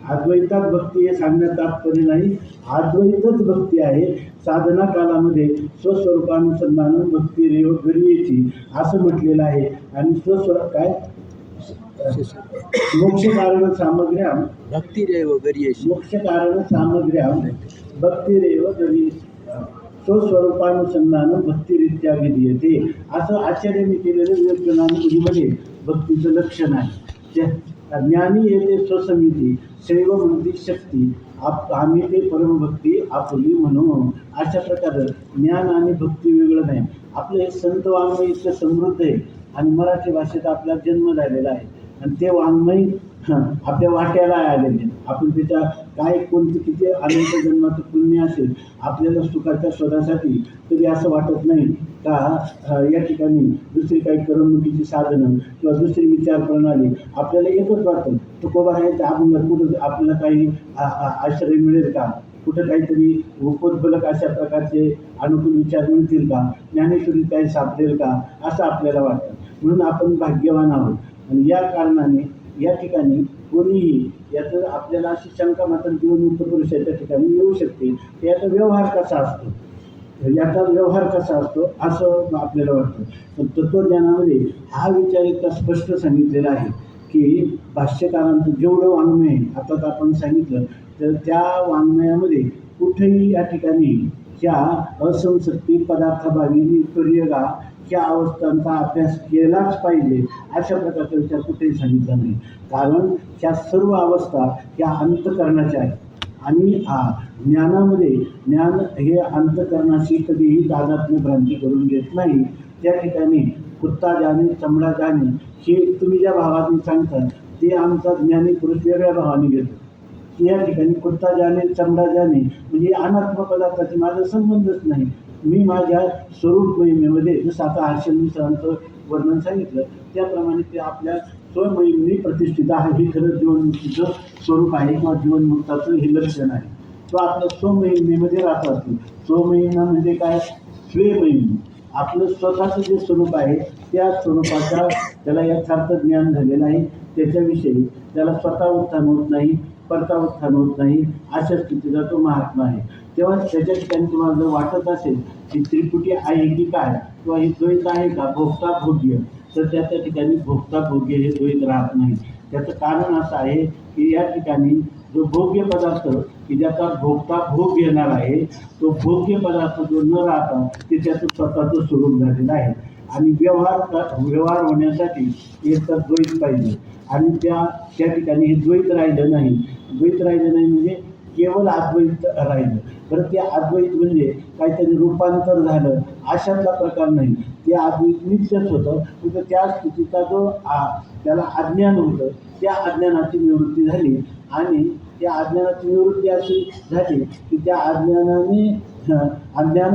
अद्वैतात भक्ती हे सांगण्यात तात्पर्य नाही, अद्वैतच भक्ती आहे. साधना कालामध्ये स्वस्वरूपानुसंधान भक्ती रेव गरीयेची असं म्हटलेलं आहे. आणि काय मोक्ष कारण सामग्र्या भक्ती रेव गरीयेची, मोक्ष कारण सामग्र्या भक्तिरेव गरी स्वस्वरूपानुसंधान भक्तिरित्या विधीयते असं आचार्यांनी केलेलं विवेकज्ञानपुरीमध्ये भक्तीचं लक्षण आहे. ज्ञानी येते स्वसमिती शैव म्हणती शक्ती आम्ही ते परमभक्ती आपुली म्हणून. अशा प्रकारे ज्ञान आणि भक्ती वेगळं नाही. आपलं हे संत वाङ्मय इतकं समृद्ध आहे आणि मराठी भाषेत आपला जन्म झालेला आहे आणि ते वाङ्मय आपल्या वाट्याला आलेले. आपण त्याच्या काय कोणते किती अनंत जन्माचं पुण्य असेल आपल्याला सुखाच्या शोधासाठी तरी असं वाटत नाही का या ठिकाणी दुसरी काही करमणुकीची साधनं किंवा दुसरी विचार प्रणाली आपल्याला एकच वाटतं. तुकोबा आहे त्या अभंगात कुठं आपल्याला काही आश्रय मिळेल का, कुठं काहीतरी उपोद्बलक अशा प्रकारचे अनुकूल विचार मिळतील का, ज्ञानेश्वरी काही सापडेल का असं आपल्याला वाटतं. म्हणून आपण भाग्यवान आहोत. आणि या कारणाने या ठिकाणी कोणीही याचं आपल्याला अशी शंका मात्र जीवनमुक्त पुरुषाच्या ठिकाणी येऊ शकते. याचा व्यवहार कसा असतो, याचा व्यवहार कसा असतो असं आपल्याला वाटतं. पण तत्त्वज्ञानामध्ये हा विचार इतका स्पष्ट सांगितलेला आहे की भाष्यकारांचं जेवढं वाङ्मय आता आपण सांगितलं तर त्या वाङ्मयामध्ये कुठेही या ठिकाणी ह्या असंसक्ती पदार्थाभावी तुर्यगा ह्या अवस्थांचा अभ्यास केलाच पाहिजे अशा प्रकारचा विचार कुठेही सांगितला नाही. कारण ह्या सर्व अवस्था ह्या अंतःकरणाच्या आहेत आणि ज्ञानामध्ये ज्ञान हे अंतःकरणाशी कधीही तादात्म्य भ्रांती करून घेत नाही. त्या ठिकाणी कुत्ता जाणे चमडा जाणे हे तुम्ही ज्या भावाने सांगता ते आमचा ज्ञानी पुरुष वेगळ्या भावाने घेतो. या ठिकाणी कुत्ता जाणे चमडा जाणे म्हणजे अनात्म पदार्थाशी माझा संबंधच नाही. मी माझ्या स्वरूप महिमेमध्ये जसं आता हर्षमिश्रांचं वर्णन सांगितलं त्याप्रमाणे ते आपल्या स्वमहिमेने प्रतिष्ठित आहे. हे खरं जीवनमुक्तीचं स्वरूप आहे किंवा जीवनमुक्ताचं हे लक्षण आहे. तो आपल्या स्वमहिमेमध्ये राहत असतो. स्वमहिमा म्हणजे काय, स्वमहिमा आपलं स्वतःचं जे स्वरूप आहे त्या स्वरूपाचा त्याला यथार्थ ज्ञान झालेलं आहे. त्याच्याविषयी त्याला स्वतः उत्थान होत नाही, परता उत्थान होत नाही, अशा स्थितीचा तो महात्मा आहे. तेव्हा त्याच्या ठिकाणी तुम्हाला जर वाटत असेल की त्रिपुटी आहे की काय किंवा हे द्वैत आहे का भोगता भोग्य, तर त्याच्या ठिकाणी भोगता भोग्य हे द्वैत राहत नाही. त्याचं कारण असं आहे की या ठिकाणी जो भोग्य पदार्थ की ज्याचा भोगता भोग घेणार आहे तो भोग्य पदार्थ जो न राहता ते त्याचं स्वतःचं स्वरूप झालेलं आहे. आणि व्यवहार होण्यासाठी एक तर द्वैत पाहिजे आणि त्या ठिकाणी हे द्वैत राहिलं नाही. द्वैत राहिलं नाही म्हणजे केवळ अद्वैत राहिलं. बरं ते अद्वैत म्हणजे काहीतरी रूपांतर झालं अशातला प्रकार नाही. ते अद्वैत नित्यच होतं. फक्त त्या स्थितीचा जो त्याला अज्ञान होतं त्या अज्ञानाची निवृत्ती झाली आणि त्या अज्ञानाची निवृत्ती अशी झाली की त्या अज्ञान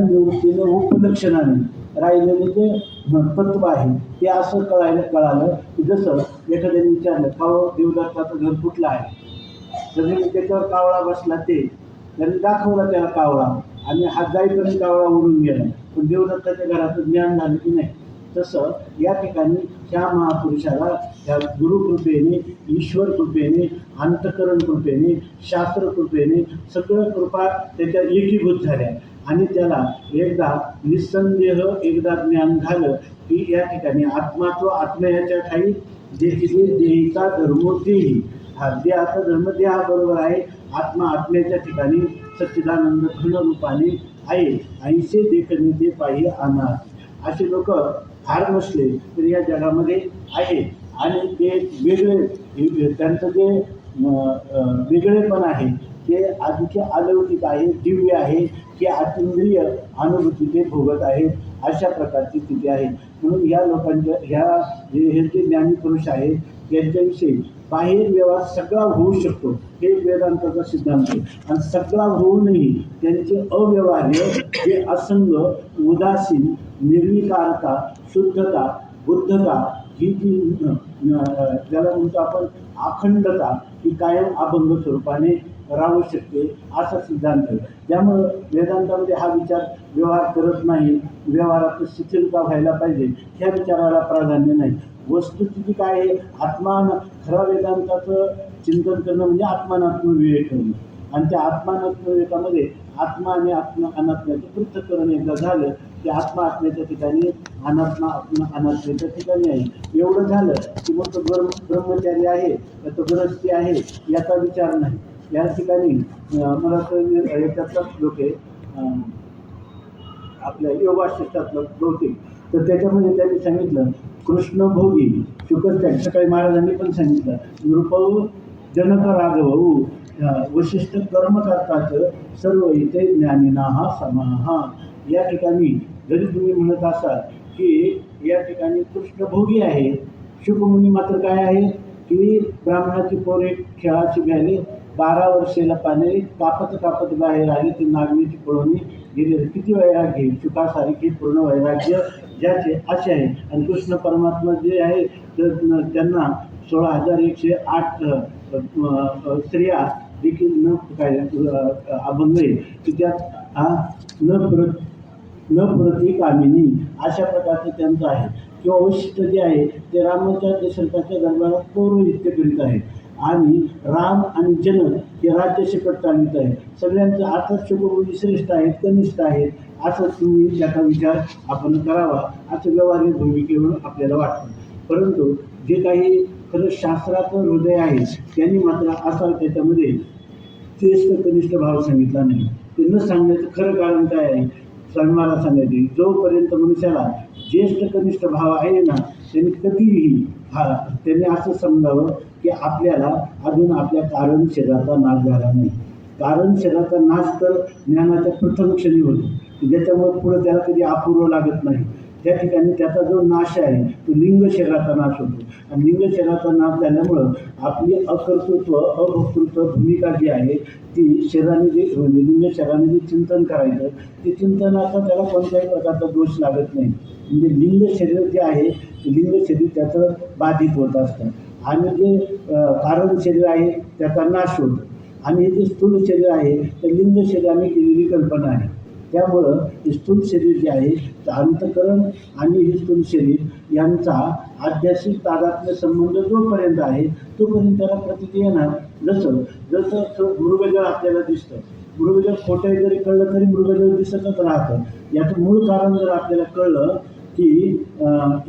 निवृत्तीनं उपलक्षणाने राहिलेले जे तत्व आहे ते असं कळालं की जसं एखाद्याने विचारलं का देवदत्ताचं घर कुठलं आहे तर त्याच्यावर कावळा बसला त्यांनी दाखवला त्याला कावळा आणि हात जाईपर्यंत कावळा उडून गेला. पण देवदत्ताच्या घराचं ज्ञान झालं की नाही. तसं या ठिकाणी ह्या महापुरुषाला त्या गुरुकृपेने ईश्वर कृपेने अंतःकरण कृपेने शास्त्र कृपेने सगळं कृपा त्याच्या एकीभूत झाल्या आणि त्याला एकदा निस्संदेह एकदा ज्ञान झालं की या ठिकाणी आत्मा तो आत्म्याच्या ठाई देहीचा धर्म देही हा देहाचा धर्म देहाबरोबर आहे. आत्मा आत्म्याच्या ठिकाणी सच्चिदानंद घन रूपाने आहे. ऐसे देखणे ते पाहिजे अनाथ असे लोक फार नसले तर या जगामध्ये आहे. आणि ते वेगळे त्यांचं जे वेगळेपण आहे ते अधिक अलौकिक आहे दिव्य आहे की अतिंद्रिय अनुभूती ते भोगत आहेत अशा प्रकारची स्थिती आहे. म्हणून ह्या लोकांच्या हे जे ज्ञानी पुरुष आहेत त्यांच्याविषयी बाहेर व्यवहार सगळा होऊ शकतो हे वेदांताचा सिद्धांत आहे. आणि सगळा होऊनही त्यांचे अव्यवहार्य जे असंग उदासीन निर्विकारता शुद्धता बुद्धता ही जी ज्याला म्हणतो आपण अखंडता ही कायम अभंग स्वरूपाने राहू शकते असा सिद्धांत आहे. त्यामुळं वेदांतामध्ये हा विचार व्यवहार करत नाही. व्यवहारात शिथिलता व्हायला पाहिजे ह्या विचाराला प्राधान्य नाही. वस्तुस्थिती काय आहे खरा वेदांताचं चिंतन करणं म्हणजे आत्मानात्म विवेक करणं आणि त्या आत्मानात्म विवेकामध्ये आत्मा आणि अनात्म्याचं पृथक्करण एकदा झालं की आत्मा आत्म्याच्या ठिकाणी अनात्मा अनात्म्याच्या ठिकाणी आहे. एवढं झालं की मग तो ब्रह्मचारी आहे तो गृहस्थी आहे याचा विचार नाही. या ठिकाणी मला तर याच्यातलाच लोक आहे आपल्या योगाशिष्टातलं बहुतेक तर त्याच्यामध्ये त्यांनी सांगितलं कृष्ण भोगी शुकस्त्याग सकाळी महाराजांनी पण सांगितलं नृपौ जनक राघवऊ वशिष्ठ कर्मकर्ताचं सर्व इथे ज्ञानिना हा समाहा. या ठिकाणी जरी तुम्ही म्हणत असाल की या ठिकाणी कृष्ण भोगी आहे शुकमुनी मात्र काय आहे की ब्राह्मणाची पोरे खेळाची घ्यायले 12 वर्षेला पाने कापत बाहेर आले ते नागणीची पळवणी गेले. किती वैराग्य शुकासारखी पूर्ण वैराग्य ज्याचे असे आहे. आणि कृष्ण परमात्मा जे आहे तर त्यांना 16,108 स्त्रिया देखील न काय अभंग आहे की त्यात न प्रतिकामिनी अशा प्रकारचं त्यांचं आहे. किंवा वैशिष्ट्य जे आहे ते रामाच्या दशरथाच्या दरबारात पौरोहित्य करीत आहे आणि राम आणि जनक हे राज्यशेकट चालवित आहे. सगळ्यांचं आताच शुभमुनी श्रेष्ठ आहेत कनिष्ठ आहेत असं तुम्ही त्याचा विचार आपण करावा असं व्यवहारिक भूमिकेवरून आपल्याला वाटतं. परंतु जे काही खरं शास्त्राचं हृदय आहे त्यांनी मात्र असा त्याच्यामध्ये श्रेष्ठ कनिष्ठ भाव सांगितला नाही. ते न सांगण्याचं खरं कारण काय आहे मला सांगायचे जोपर्यंत मनुष्याला ज्येष्ठ कनिष्ठ भाव आहे ना त्यांनी कधीही त्यांनी असं समजावं की आपल्याला अजून आपल्या कारण शरीराचा नाश झाला नाही. कारण शरीराचा नाश तर ज्ञानाच्या प्रथम क्षणी होतो ज्याच्यामुळे पुढे त्याला कधी अपूर्व लागत नाही. त्या ठिकाणी त्याचा जो नाश आहे तो लिंग शरीराचा नाश होतो आणि लिंग शरीराचा नाश झाल्यामुळं आपली अकर्तृत्व अभोक्तृत्व भूमिका जी आहे ती शरीराने जे लिंग शरीराने जे चिंतन करायचं ते चिंतनाचा त्याला कोणत्याही प्रकारचा दोष लागत नाही. म्हणजे लिंग शरीर जे आहे लिंग शरीर त्याचं बाधित होत असतं आणि जे कारण शरीर आहे त्याचा नाश होतो आणि हे जे स्थूल शरीर आहे ते लिंग शरीराने केलेली कल्पना आहे. त्यामुळं हे स्थूल शरीर जे आहे अंतःकरण आणि हे स्थूल शरीर यांचा आध्यात्मिक तादात्म्य संबंध जोपर्यंत आहे तोपर्यंत त्याला प्रतिक्रिया येणार. जसं मृगजळ आपल्याला दिसतं मृगजळ खोटं जरी कळलं तरी मृगजळ दिसतच राहतं. याचं मूळ कारण जर आपल्याला कळलं की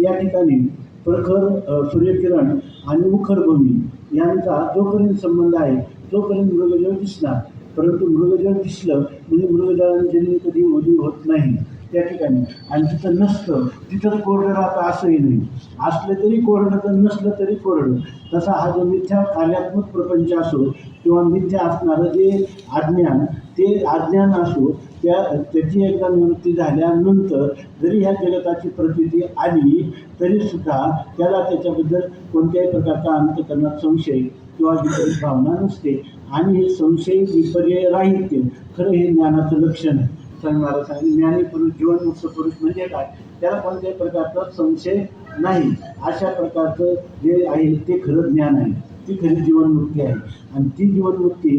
या ठिकाणी प्रखर सूर्यकिरण आणि मुखर भूमी यांचा जोपर्यंत संबंध आहे तोपर्यंत मृगजळ दिसणार. परंतु मृगजळ दिसलं म्हणजे मृगजळांजनी कधी ओली होत नाही त्या ठिकाणी. आणि तिथं नसतं तिथं कोरडं राहतं असंही नाही. असलं तरी कोरडं तर नसलं तरी कोरडं. तसा हा जो मिथ्या कार्यात्मक प्रपंच असो किंवा मिथ्या असणारं जे अज्ञान ते अज्ञान असो त्याची एकदा निवृत्ती झाल्यानंतर जरी ह्या जगताची प्रतीती आली तरीसुद्धा त्याला त्याच्याबद्दल कोणत्याही प्रकारचा अंतःकरणात संशय किंवा विपरीत भावना नसते. आणि हे संशय विपर्य राहित्य खरं हे ज्ञानाचं लक्षण आहे. स्वामी महाराज सांगितले ज्ञानी पुरुष जीवनमुक्त पुरुष म्हणजे काय, त्याला कोणत्याही प्रकारचा संशय नाही. अशा प्रकारचं जे आहे ते खरं ज्ञान आहे, ती खरी जीवनमुक्ती आहे. आणि ती जीवनमुक्ती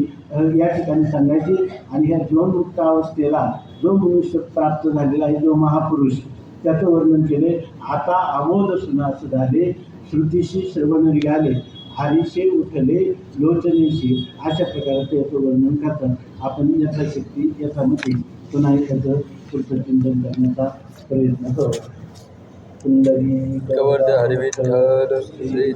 या ठिकाणी सांगायची. आणि ह्या जीवनमुक्त अवस्थेला जो मनुष्य प्राप्त झालेला आहे, जो महापुरुष, त्याचं वर्णन केले. आता अमोद सुनास झाले, श्रुतीशी श्रवण निघाले, हरीशे उठले लोचनेशी. अशा प्रकारचं याचं वर्णन करतात. आपण यथाशक्ती यथामती पुन्हा एखादं पुढचं चिंतन करण्याचा प्रयत्न करू. कुंडली हरी विठ्ठल श्री